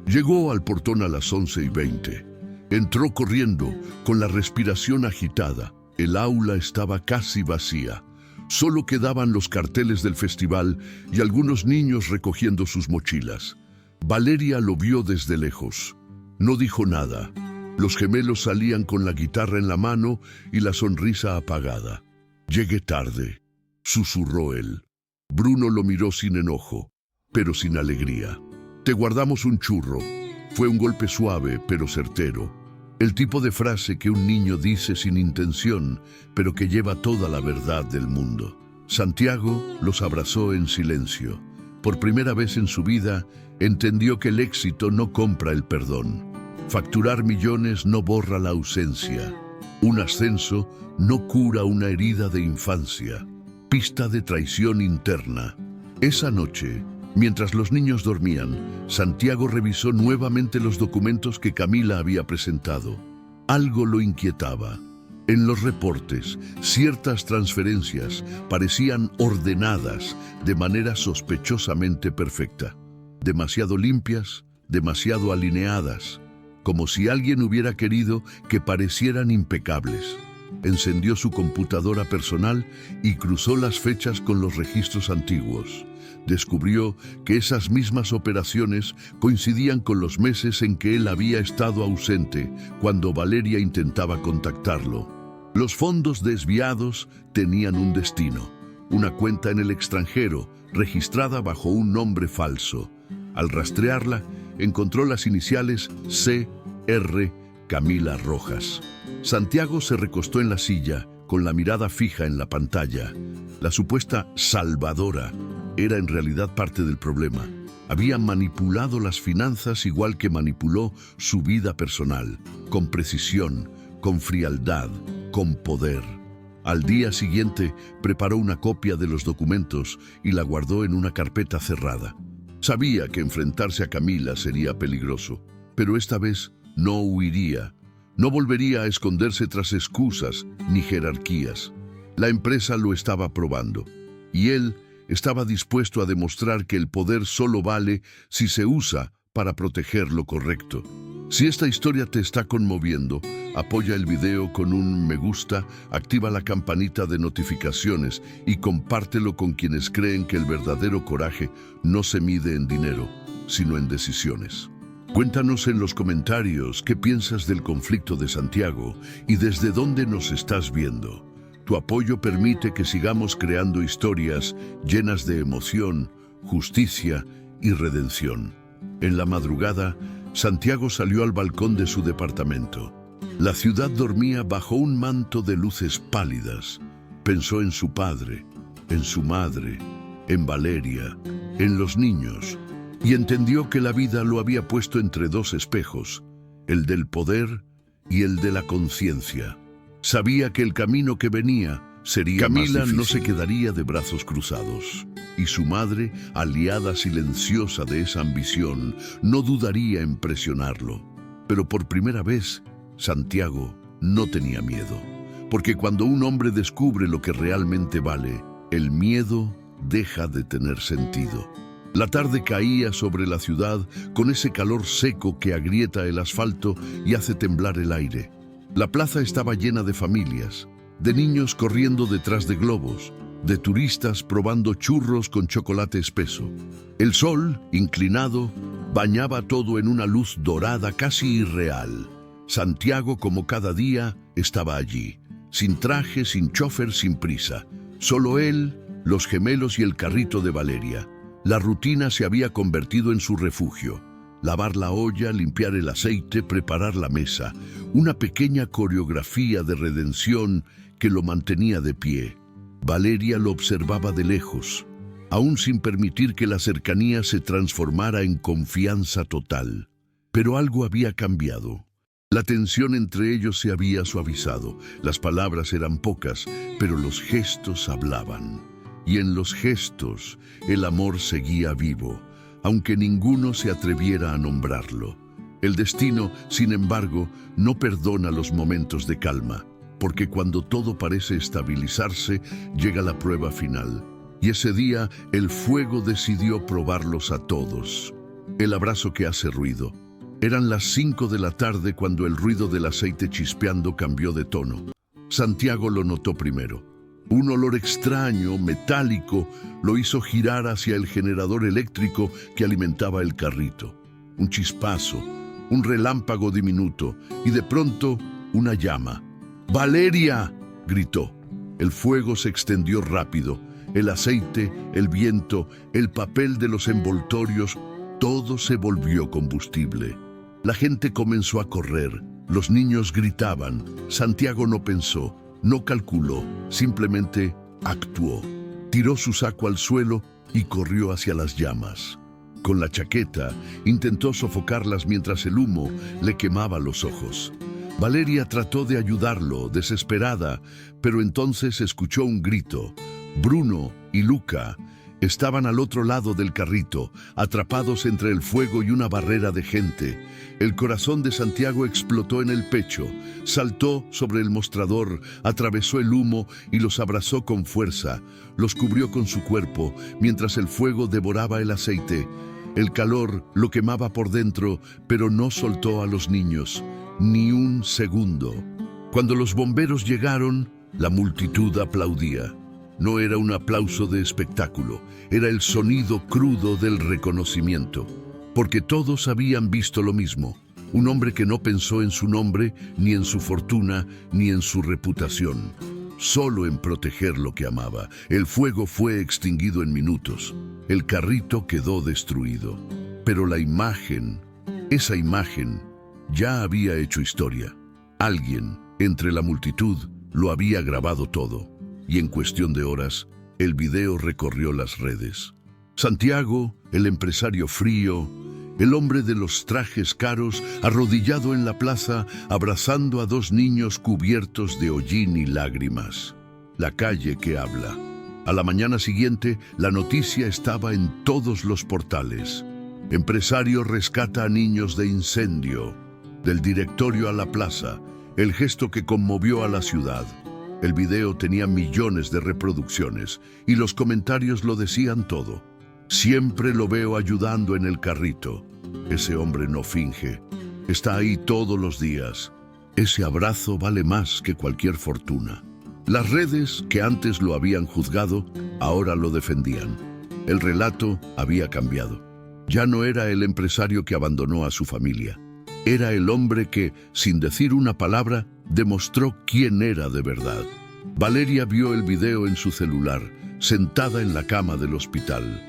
Llegó al portón a las 11:20. Entró corriendo, con la respiración agitada. El aula estaba casi vacía. Solo quedaban los carteles del festival y algunos niños recogiendo sus mochilas. Valeria lo vio desde lejos. No dijo nada. Los gemelos salían con la guitarra en la mano y la sonrisa apagada. Llegué tarde, susurró él. Bruno lo miró sin enojo, pero sin alegría. Te guardamos un churro. Fue un golpe suave, pero certero. El tipo de frase que un niño dice sin intención, pero que lleva toda la verdad del mundo. Santiago los abrazó en silencio. Por primera vez en su vida, entendió que el éxito no compra el perdón. Facturar millones no borra la ausencia. Un ascenso no cura una herida de infancia. Pista de traición interna. Esa noche, mientras los niños dormían, Santiago revisó nuevamente los documentos que Camila había presentado. Algo lo inquietaba. En los reportes, ciertas transferencias parecían ordenadas de manera sospechosamente perfecta. Demasiado limpias, demasiado alineadas, como si alguien hubiera querido que parecieran impecables. Encendió su computadora personal y cruzó las fechas con los registros antiguos. Descubrió que esas mismas operaciones coincidían con los meses en que él había estado ausente cuando Valeria intentaba contactarlo. Los fondos desviados tenían un destino, una cuenta en el extranjero, registrada bajo un nombre falso. Al rastrearla, encontró las iniciales C.R. Camila Rojas. Santiago se recostó en la silla, con la mirada fija en la pantalla. La supuesta salvadora era en realidad parte del problema. Había manipulado las finanzas igual que manipuló su vida personal, con precisión, con frialdad, con poder. Al día siguiente, preparó una copia de los documentos y la guardó en una carpeta cerrada. Sabía que enfrentarse a Camila sería peligroso, pero esta vez no huiría. No volvería a esconderse tras excusas ni jerarquías. La empresa lo estaba probando, y él estaba dispuesto a demostrar que el poder solo vale si se usa para proteger lo correcto. Si esta historia te está conmoviendo, apoya el video con un me gusta, activa la campanita de notificaciones y compártelo con quienes creen que el verdadero coraje no se mide en dinero, sino en decisiones. Cuéntanos en los comentarios qué piensas del conflicto de Santiago y desde dónde nos estás viendo. Tu apoyo permite que sigamos creando historias llenas de emoción, justicia y redención. En la madrugada, Santiago salió al balcón de su departamento. La ciudad dormía bajo un manto de luces pálidas. Pensó en su padre, en su madre, en Valeria, en los niños, y entendió que la vida lo había puesto entre dos espejos, el del poder y el de la conciencia. Sabía que el camino que venía sería más difícil. Camila no se quedaría de brazos cruzados, y su madre, aliada silenciosa de esa ambición, no dudaría en presionarlo. Pero por primera vez, Santiago no tenía miedo, porque cuando un hombre descubre lo que realmente vale, el miedo deja de tener sentido. La tarde caía sobre la ciudad con ese calor seco que agrieta el asfalto y hace temblar el aire. La plaza estaba llena de familias, de niños corriendo detrás de globos, de turistas probando churros con chocolate espeso. El sol, inclinado, bañaba todo en una luz dorada casi irreal. Santiago, como cada día, estaba allí, sin traje, sin chofer, sin prisa. Solo él, los gemelos y el carrito de Valeria. La rutina se había convertido en su refugio. Lavar la olla, limpiar el aceite, preparar la mesa. Una pequeña coreografía de redención que lo mantenía de pie. Valeria lo observaba de lejos, aún sin permitir que la cercanía se transformara en confianza total. Pero algo había cambiado. La tensión entre ellos se había suavizado. Las palabras eran pocas, pero los gestos hablaban. Y en los gestos, el amor seguía vivo, aunque ninguno se atreviera a nombrarlo. El destino, sin embargo, no perdona los momentos de calma, porque cuando todo parece estabilizarse, llega la prueba final. Y ese día, el fuego decidió probarlos a todos. El abrazo que hace ruido. Eran las 5 de la tarde cuando el ruido del aceite chispeando cambió de tono. Santiago lo notó primero. Un olor extraño, metálico, lo hizo girar hacia el generador eléctrico que alimentaba el carrito. Un chispazo, un relámpago diminuto y de pronto una llama. ¡Valeria!, gritó. El fuego se extendió rápido. El aceite, el viento, el papel de los envoltorios, todo se volvió combustible. La gente comenzó a correr. Los niños gritaban. Santiago no pensó. No calculó, simplemente actuó. Tiró su saco al suelo y corrió hacia las llamas. Con la chaqueta, intentó sofocarlas mientras el humo le quemaba los ojos. Valeria trató de ayudarlo, desesperada, pero entonces escuchó un grito. Bruno y Luca estaban al otro lado del carrito, atrapados entre el fuego y una barrera de gente. El corazón de Santiago explotó en el pecho, saltó sobre el mostrador, atravesó el humo y los abrazó con fuerza. Los cubrió con su cuerpo, mientras el fuego devoraba el aceite. El calor lo quemaba por dentro, pero no soltó a los niños, ni un segundo. Cuando los bomberos llegaron, la multitud aplaudía. No era un aplauso de espectáculo, era el sonido crudo del reconocimiento, porque todos habían visto lo mismo, un hombre que no pensó en su nombre, ni en su fortuna, ni en su reputación, solo en proteger lo que amaba. El fuego fue extinguido en minutos, el carrito quedó destruido, pero la imagen, esa imagen, ya había hecho historia. Alguien, entre la multitud, lo había grabado todo. Y en cuestión de horas, el video recorrió las redes. Santiago, el empresario frío, el hombre de los trajes caros, arrodillado en la plaza, abrazando a dos niños cubiertos de hollín y lágrimas. La calle que habla. A la mañana siguiente, la noticia estaba en todos los portales. Empresario rescata a niños de incendio. Del directorio a la plaza, el gesto que conmovió a la ciudad. El video tenía millones de reproducciones y los comentarios lo decían todo. Siempre lo veo ayudando en el carrito. Ese hombre no finge. Está ahí todos los días. Ese abrazo vale más que cualquier fortuna. Las redes, que antes lo habían juzgado, ahora lo defendían. El relato había cambiado. Ya no era el empresario que abandonó a su familia. Era el hombre que, sin decir una palabra, demostró quién era de verdad. Valeria vio el video en su celular, sentada en la cama del hospital.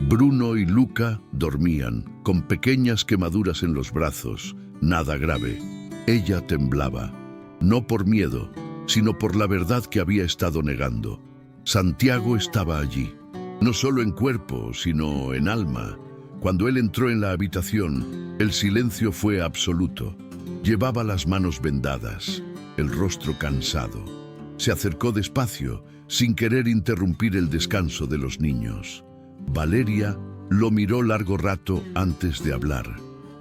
Bruno y Luca dormían, con pequeñas quemaduras en los brazos, nada grave. Ella temblaba, no por miedo, sino por la verdad que había estado negando. Santiago estaba allí, no solo en cuerpo, sino en alma. Cuando él entró en la habitación, el silencio fue absoluto. Llevaba las manos vendadas, el rostro cansado. Se acercó despacio, sin querer interrumpir el descanso de los niños. Valeria lo miró largo rato antes de hablar.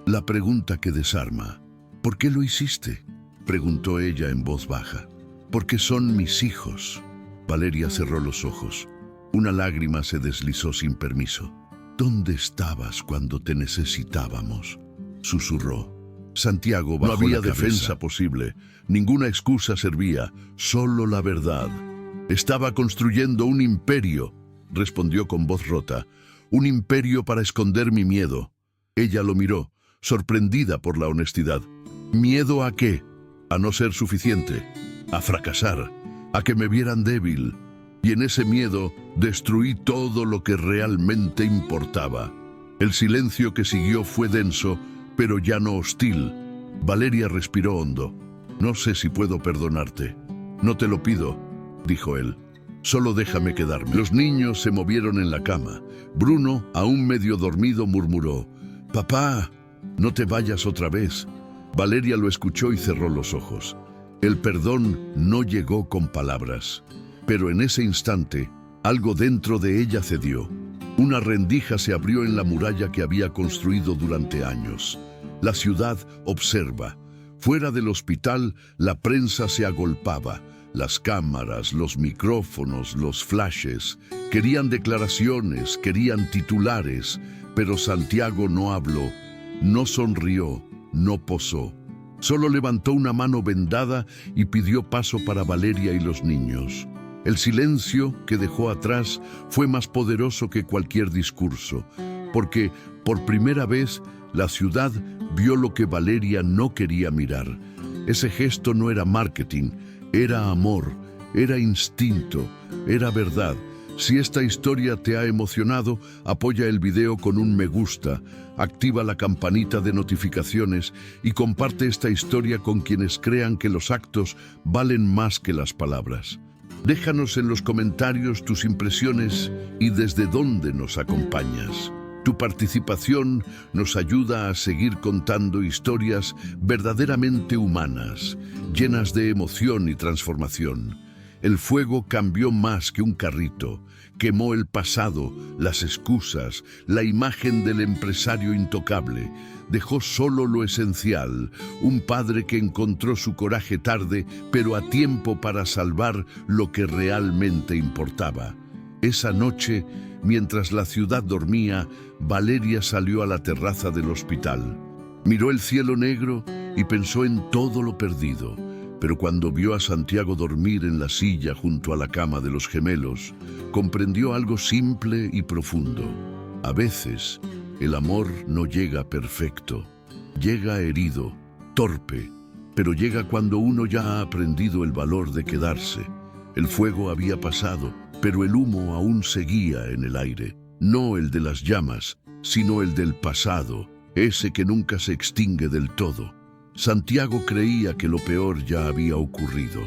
La pregunta que desarma. ¿Por qué lo hiciste?, preguntó ella en voz baja. Porque son mis hijos. Valeria cerró los ojos. Una lágrima se deslizó sin permiso. ¿Dónde estabas cuando te necesitábamos?, susurró. Santiago bajó la cabeza. No había defensa posible. Ninguna excusa servía, solo la verdad. Estaba construyendo un imperio, respondió con voz rota. Un imperio para esconder mi miedo. Ella lo miró, sorprendida por la honestidad. ¿Miedo a qué? A no ser suficiente, a fracasar, a que me vieran débil. Y en ese miedo destruí todo lo que realmente importaba. El silencio que siguió fue denso, pero ya no hostil. Valeria respiró hondo. No sé si puedo perdonarte. No te lo pido, dijo él. Solo déjame quedarme. Los niños se movieron en la cama. Bruno, aún medio dormido, murmuró: «Papá, no te vayas otra vez». Valeria lo escuchó y cerró los ojos. El perdón no llegó con palabras. Pero en ese instante, algo dentro de ella cedió. Una rendija se abrió en la muralla que había construido durante años. La ciudad observa. Fuera del hospital, la prensa se agolpaba. Las cámaras, los micrófonos, los flashes. Querían declaraciones, querían titulares. Pero Santiago no habló, no sonrió, no posó. Solo levantó una mano vendada y pidió paso para Valeria y los niños. El silencio que dejó atrás fue más poderoso que cualquier discurso, porque por primera vez la ciudad vio lo que Valeria no quería mirar. Ese gesto no era marketing, era amor, era instinto, era verdad. Si esta historia te ha emocionado, apoya el video con un me gusta, activa la campanita de notificaciones y comparte esta historia con quienes crean que los actos valen más que las palabras. Déjanos en los comentarios tus impresiones y desde dónde nos acompañas. Tu participación nos ayuda a seguir contando historias verdaderamente humanas, llenas de emoción y transformación. El fuego cambió más que un carrito, quemó el pasado, las excusas, la imagen del empresario intocable. Dejó solo lo esencial, un padre que encontró su coraje tarde, pero a tiempo para salvar lo que realmente importaba. Esa noche, mientras la ciudad dormía, Valeria salió a la terraza del hospital. Miró el cielo negro y pensó en todo lo perdido. Pero cuando vio a Santiago dormir en la silla junto a la cama de los gemelos, comprendió algo simple y profundo. A veces, el amor no llega perfecto. Llega herido, torpe, pero llega cuando uno ya ha aprendido el valor de quedarse. El fuego había pasado, pero el humo aún seguía en el aire. No el de las llamas, sino el del pasado, ese que nunca se extingue del todo. Santiago creía que lo peor ya había ocurrido,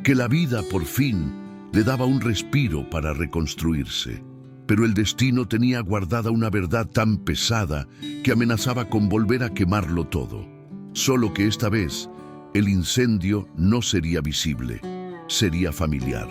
que la vida por fin le daba un respiro para reconstruirse. Pero el destino tenía guardada una verdad tan pesada que amenazaba con volver a quemarlo todo. Solo que esta vez el incendio no sería visible, sería familiar,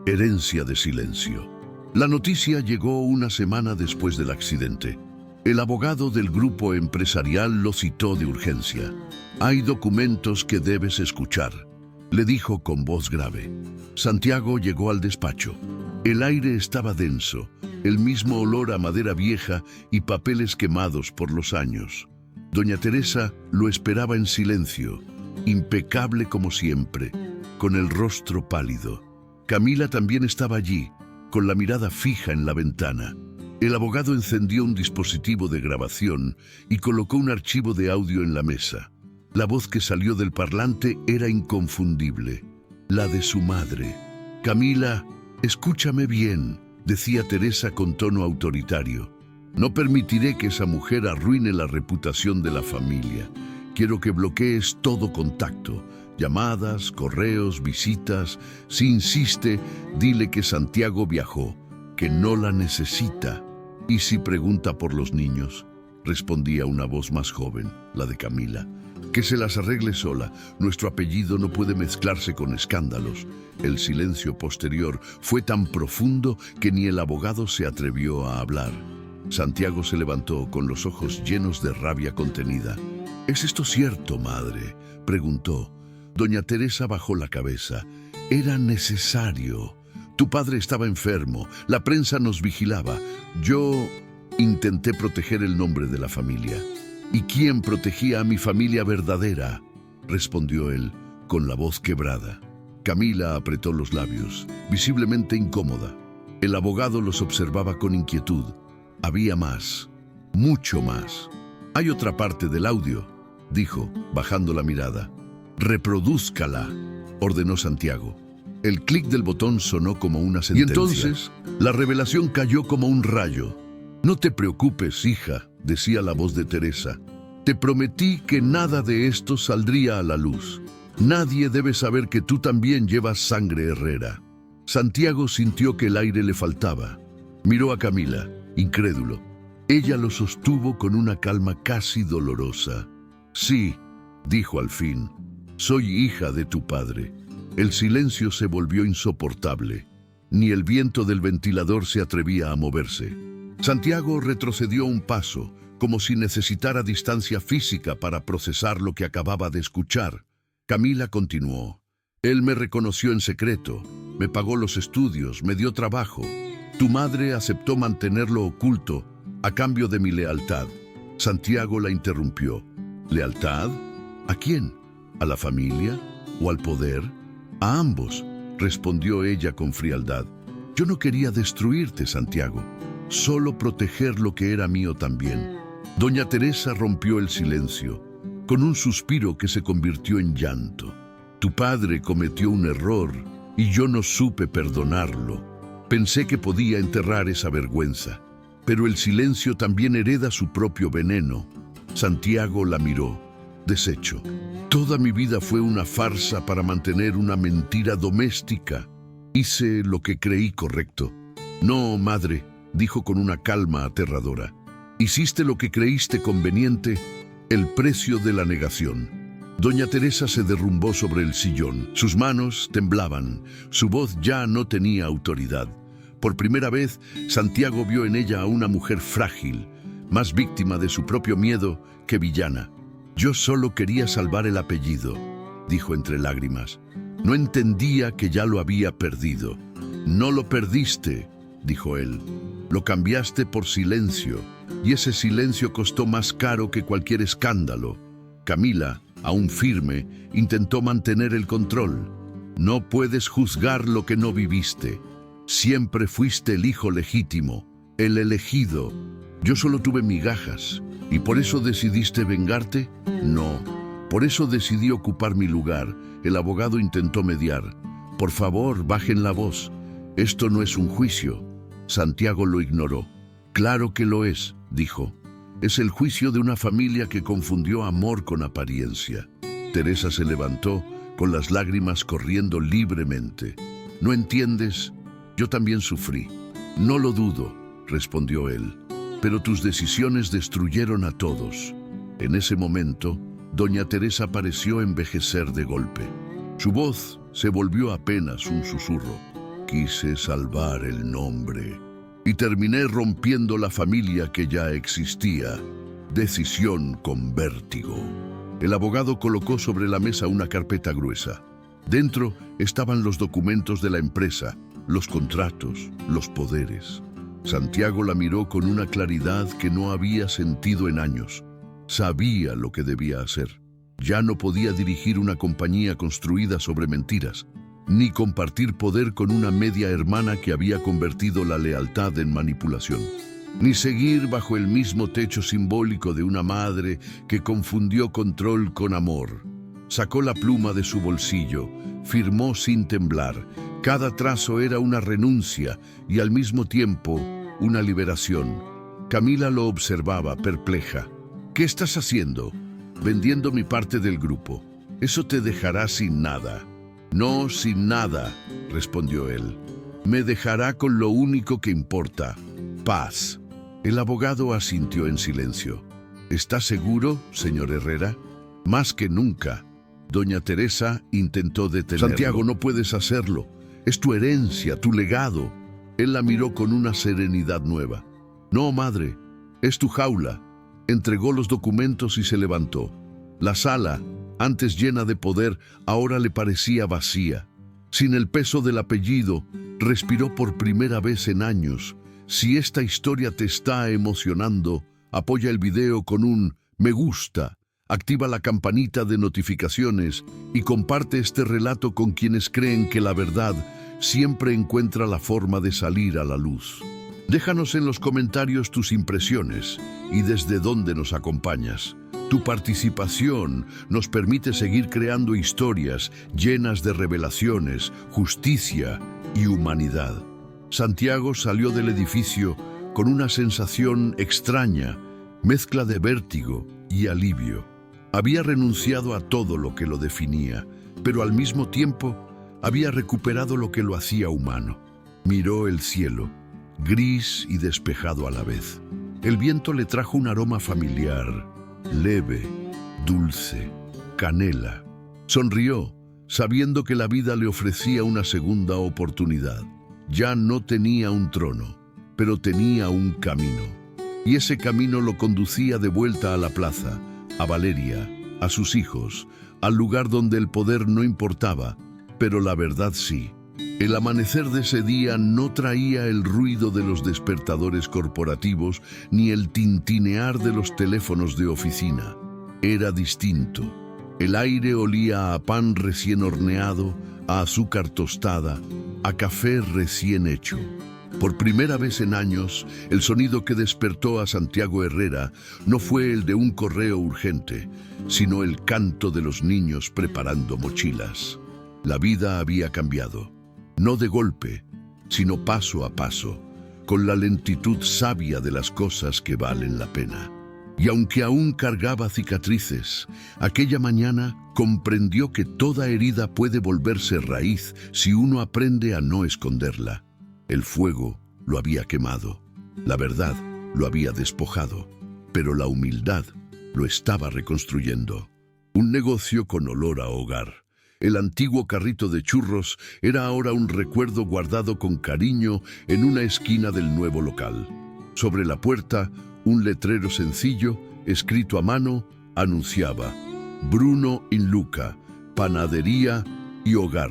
herencia de silencio. La noticia llegó una semana después del accidente. El abogado del grupo empresarial lo citó de urgencia. «Hay documentos que debes escuchar», le dijo con voz grave. Santiago llegó al despacho. El aire estaba denso, el mismo olor a madera vieja y papeles quemados por los años. Doña Teresa lo esperaba en silencio, impecable como siempre, con el rostro pálido. Camila también estaba allí, con la mirada fija en la ventana. El abogado encendió un dispositivo de grabación y colocó un archivo de audio en la mesa. La voz que salió del parlante era inconfundible, la de su madre. «Camila, escúchame bien», decía Teresa con tono autoritario. No permitiré que esa mujer arruine la reputación de la familia. Quiero que bloquees todo contacto, llamadas, correos, visitas. Si insiste, dile que Santiago viajó, que no la necesita. ¿Y si pregunta por los niños?, respondía una voz más joven, la de Camila. Que se las arregle sola. Nuestro apellido no puede mezclarse con escándalos. El silencio posterior fue tan profundo que ni el abogado se atrevió a hablar. Santiago se levantó con los ojos llenos de rabia contenida. ¿Es esto cierto, madre?, preguntó. Doña Teresa bajó la cabeza. Era necesario. Tu padre estaba enfermo. La prensa nos vigilaba. Yo intenté proteger el nombre de la familia. ¿Y quién protegía a mi familia verdadera?, respondió él, con la voz quebrada. Camila apretó los labios, visiblemente incómoda. El abogado los observaba con inquietud. Había más, mucho más. Hay otra parte del audio, dijo, bajando la mirada. Reprodúzcala, ordenó Santiago. El clic del botón sonó como una sentencia. Y entonces, la revelación cayó como un rayo. No te preocupes, hija, decía la voz de Teresa. Te prometí que nada de esto saldría a la luz. Nadie debe saber que tú también llevas sangre herrera. Santiago sintió que el aire le faltaba. Miró a Camila, incrédulo. Ella lo sostuvo con una calma casi dolorosa. Sí, dijo al fin, soy hija de tu padre. El silencio se volvió insoportable. Ni el viento del ventilador se atrevía a moverse. Santiago retrocedió un paso, como si necesitara distancia física para procesar lo que acababa de escuchar. Camila continuó. Él me reconoció en secreto, me pagó los estudios, me dio trabajo. Tu madre aceptó mantenerlo oculto a cambio de mi lealtad. Santiago la interrumpió. ¿Lealtad? ¿A quién? ¿A la familia? ¿O al poder? A ambos, respondió ella con frialdad. Yo no quería destruirte, Santiago, solo proteger lo que era mío también. Doña Teresa rompió el silencio, con un suspiro que se convirtió en llanto. Tu padre cometió un error y yo no supe perdonarlo. Pensé que podía enterrar esa vergüenza, pero el silencio también hereda su propio veneno. Santiago la miró, deshecho. Toda mi vida fue una farsa para mantener una mentira doméstica. Hice lo que creí correcto. No, madre, dijo con una calma aterradora. Hiciste lo que creíste conveniente, el precio de la negación. Doña Teresa se derrumbó sobre el sillón. Sus manos temblaban, su voz ya no tenía autoridad. Por primera vez, Santiago vio en ella a una mujer frágil, más víctima de su propio miedo que villana. Yo solo quería salvar el apellido, dijo entre lágrimas. No entendía que ya lo había perdido. No lo perdiste, dijo él. Lo cambiaste por silencio, y ese silencio costó más caro que cualquier escándalo. Camila, aún firme, intentó mantener el control. No puedes juzgar lo que no viviste. Siempre fuiste el hijo legítimo, el elegido. Yo solo tuve migajas. ¿Y por eso decidiste vengarte? No. Por eso decidí ocupar mi lugar. El abogado intentó mediar. Por favor, bajen la voz. Esto no es un juicio. Santiago lo ignoró. Claro que lo es, dijo. Es el juicio de una familia que confundió amor con apariencia. Teresa se levantó, con las lágrimas corriendo libremente. ¿No entiendes? Yo también sufrí. No lo dudo, respondió él. Pero tus decisiones destruyeron a todos. En ese momento, doña Teresa pareció envejecer de golpe. Su voz se volvió apenas un susurro. Quise salvar el nombre y terminé rompiendo la familia que ya existía. Decisión con vértigo. El abogado colocó sobre la mesa una carpeta gruesa. Dentro estaban los documentos de la empresa, los contratos, los poderes. Santiago la miró con una claridad que no había sentido en años. Sabía lo que debía hacer. Ya no podía dirigir una compañía construida sobre mentiras, ni compartir poder con una media hermana que había convertido la lealtad en manipulación, ni seguir bajo el mismo techo simbólico de una madre que confundió control con amor. Sacó la pluma de su bolsillo, firmó sin temblar. Cada trazo era una renuncia y al mismo tiempo una liberación. Camila lo observaba, perpleja. ¿Qué estás haciendo? Vendiendo mi parte del grupo. Eso te dejará sin nada. No, sin nada, respondió él. Me dejará con lo único que importa, paz. El abogado asintió en silencio. ¿Está seguro, señor Herrera? Más que nunca. Doña Teresa intentó detenerlo. Santiago, no puedes hacerlo. Es tu herencia, tu legado. Él la miró con una serenidad nueva. No, madre, es tu jaula. Entregó los documentos y se levantó. La sala, antes llena de poder, ahora le parecía vacía. Sin el peso del apellido, respiró por primera vez en años. Si esta historia te está emocionando, apoya el video con un me gusta, activa la campanita de notificaciones y comparte este relato con quienes creen que la verdad siempre encuentra la forma de salir a la luz. Déjanos en los comentarios tus impresiones y desde dónde nos acompañas. Tu participación nos permite seguir creando historias llenas de revelaciones, justicia y humanidad. Santiago salió del edificio con una sensación extraña, mezcla de vértigo y alivio. Había renunciado a todo lo que lo definía, pero al mismo tiempo había recuperado lo que lo hacía humano. Miró el cielo, gris y despejado a la vez. El viento le trajo un aroma familiar, leve, dulce, canela. Sonrió, sabiendo que la vida le ofrecía una segunda oportunidad. Ya no tenía un trono, pero tenía un camino. Y ese camino lo conducía de vuelta a la plaza, a Valeria, a sus hijos, al lugar donde el poder no importaba, pero la verdad sí. El amanecer de ese día no traía el ruido de los despertadores corporativos ni el tintinear de los teléfonos de oficina. Era distinto. El aire olía a pan recién horneado, a azúcar tostada, a café recién hecho. Por primera vez en años, el sonido que despertó a Santiago Herrera no fue el de un correo urgente, sino el canto de los niños preparando mochilas. La vida había cambiado. No de golpe, sino paso a paso, con la lentitud sabia de las cosas que valen la pena. Y aunque aún cargaba cicatrices, aquella mañana comprendió que toda herida puede volverse raíz si uno aprende a no esconderla. El fuego lo había quemado, la verdad lo había despojado, pero la humildad lo estaba reconstruyendo. Un negocio con olor a hogar. El antiguo carrito de churros era ahora un recuerdo guardado con cariño en una esquina del nuevo local. Sobre la puerta, un letrero sencillo, escrito a mano, anunciaba Bruno in Luca, panadería y hogar.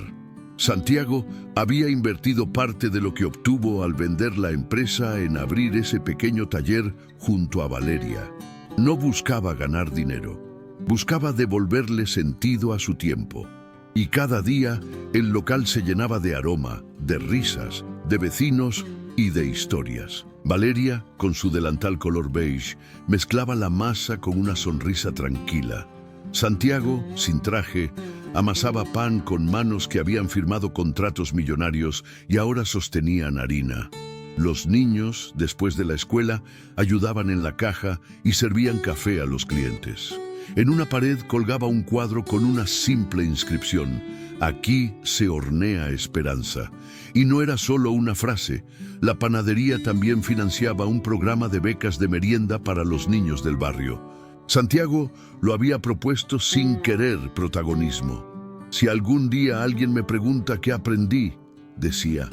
Santiago había invertido parte de lo que obtuvo al vender la empresa en abrir ese pequeño taller junto a Valeria. No buscaba ganar dinero, buscaba devolverle sentido a su tiempo. Y cada día el local se llenaba de aroma, de risas, de vecinos y de historias. Valeria, con su delantal color beige, mezclaba la masa con una sonrisa tranquila. Santiago, sin traje, amasaba pan con manos que habían firmado contratos millonarios y ahora sostenían harina. Los niños, después de la escuela, ayudaban en la caja y servían café a los clientes. En una pared colgaba un cuadro con una simple inscripción: Aquí se hornea esperanza. Y no era solo una frase. La panadería también financiaba un programa de becas de merienda para los niños del barrio. Santiago lo había propuesto sin querer protagonismo. Si algún día alguien me pregunta qué aprendí, decía,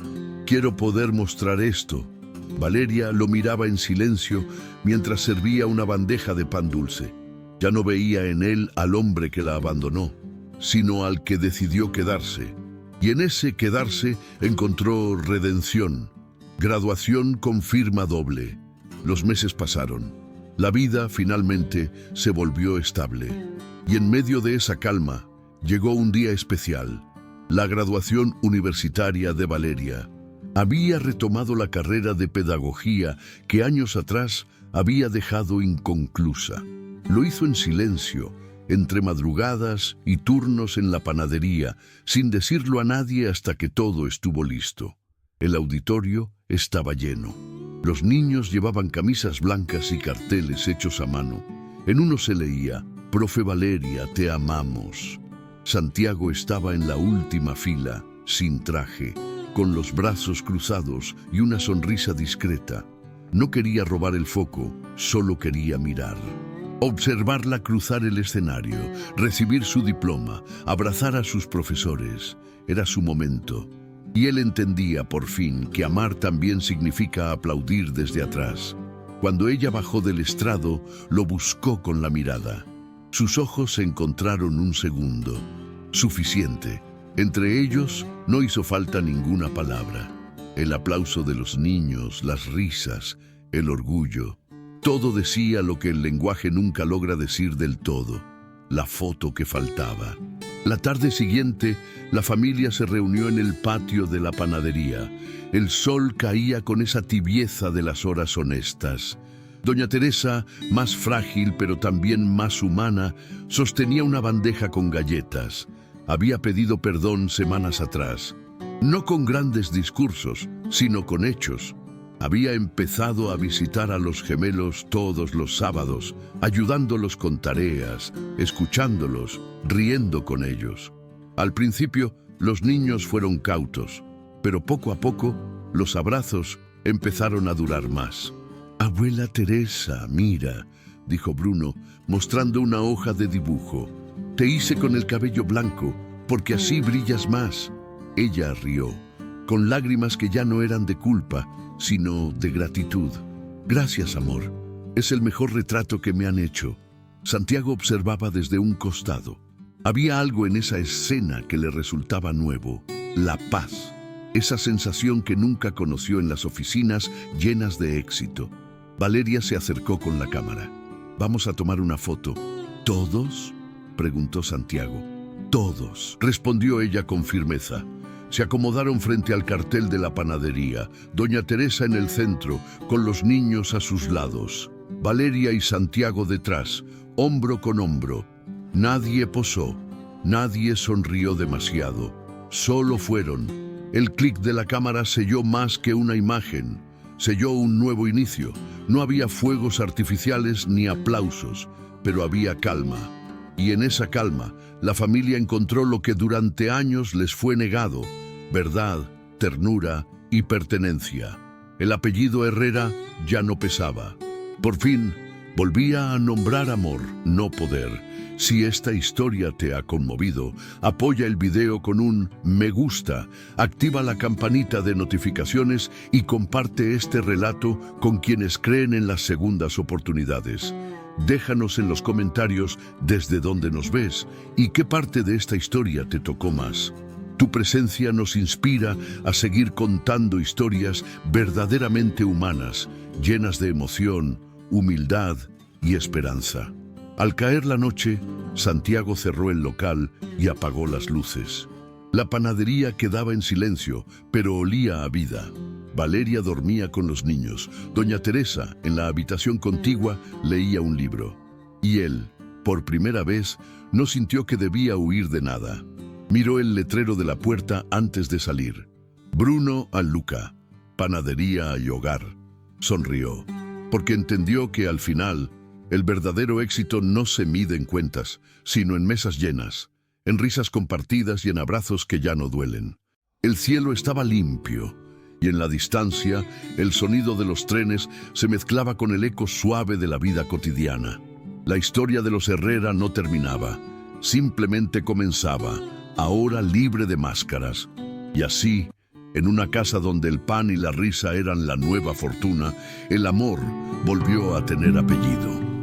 quiero poder mostrar esto. Valeria lo miraba en silencio mientras servía una bandeja de pan dulce. Ya no veía en él al hombre que la abandonó, sino al que decidió quedarse. Y en ese quedarse encontró redención, graduación con firma doble. Los meses pasaron. La vida finalmente se volvió estable. Y en medio de esa calma llegó un día especial, la graduación universitaria de Valeria. Había retomado la carrera de pedagogía que años atrás había dejado inconclusa. Lo hizo en silencio, entre madrugadas y turnos en la panadería, sin decirlo a nadie hasta que todo estuvo listo. El auditorio estaba lleno. Los niños llevaban camisas blancas y carteles hechos a mano. En uno se leía: «Profe Valeria, te amamos». Santiago estaba en la última fila, sin traje, con los brazos cruzados y una sonrisa discreta. No quería robar el foco, solo quería mirar. Observarla cruzar el escenario, recibir su diploma, abrazar a sus profesores. Era su momento. Y él entendía por fin que amar también significa aplaudir desde atrás. Cuando ella bajó del estrado, lo buscó con la mirada. Sus ojos se encontraron un segundo. Suficiente. Entre ellos no hizo falta ninguna palabra. El aplauso de los niños, las risas, el orgullo. Todo decía lo que el lenguaje nunca logra decir del todo. La foto que faltaba. La tarde siguiente, la familia se reunió en el patio de la panadería. El sol caía con esa tibieza de las horas honestas. Doña Teresa, más frágil pero también más humana, sostenía una bandeja con galletas. Había pedido perdón semanas atrás. No con grandes discursos, sino con hechos. Había empezado a visitar a los gemelos todos los sábados, ayudándolos con tareas, escuchándolos, riendo con ellos. Al principio, los niños fueron cautos, pero poco a poco, los abrazos empezaron a durar más. «Abuela Teresa, mira», dijo Bruno, mostrando una hoja de dibujo. «Te hice con el cabello blanco, porque así brillas más». Ella rió, con lágrimas que ya no eran de culpa, sino de gratitud. «Gracias, amor. Es el mejor retrato que me han hecho». Santiago observaba desde un costado. Había algo en esa escena que le resultaba nuevo: la paz. Esa sensación que nunca conoció en las oficinas llenas de éxito. Valeria se acercó con la cámara. «Vamos a tomar una foto». «¿Todos?», preguntó Santiago. «Todos», respondió ella con firmeza. Se acomodaron frente al cartel de la panadería, doña Teresa en el centro, con los niños a sus lados. Valeria y Santiago detrás, hombro con hombro. Nadie posó, nadie sonrió demasiado. Solo fueron. El clic de la cámara selló más que una imagen. Selló un nuevo inicio. No había fuegos artificiales ni aplausos, pero había calma. Y en esa calma, la familia encontró lo que durante años les fue negado: verdad, ternura y pertenencia. El apellido Herrera ya no pesaba. Por fin, volvía a nombrar amor, no poder. Si esta historia te ha conmovido, apoya el video con un me gusta, activa la campanita de notificaciones y comparte este relato con quienes creen en las segundas oportunidades. Déjanos en los comentarios desde dónde nos ves y qué parte de esta historia te tocó más. Tu presencia nos inspira a seguir contando historias verdaderamente humanas, llenas de emoción, humildad y esperanza. Al caer la noche, Santiago cerró el local y apagó las luces. La panadería quedaba en silencio, pero olía a vida. Valeria dormía con los niños. Doña Teresa, en la habitación contigua, leía un libro. Y él, por primera vez, no sintió que debía huir de nada. Miró el letrero de la puerta antes de salir. Bruno a Luca, panadería y hogar. Sonrió, porque entendió que al final, el verdadero éxito no se mide en cuentas, sino en mesas llenas, en risas compartidas y en abrazos que ya no duelen. El cielo estaba limpio, y en la distancia, el sonido de los trenes se mezclaba con el eco suave de la vida cotidiana. La historia de los Herrera no terminaba, simplemente comenzaba, ahora libre de máscaras. Y así, en una casa donde el pan y la risa eran la nueva fortuna, el amor volvió a tener apellido.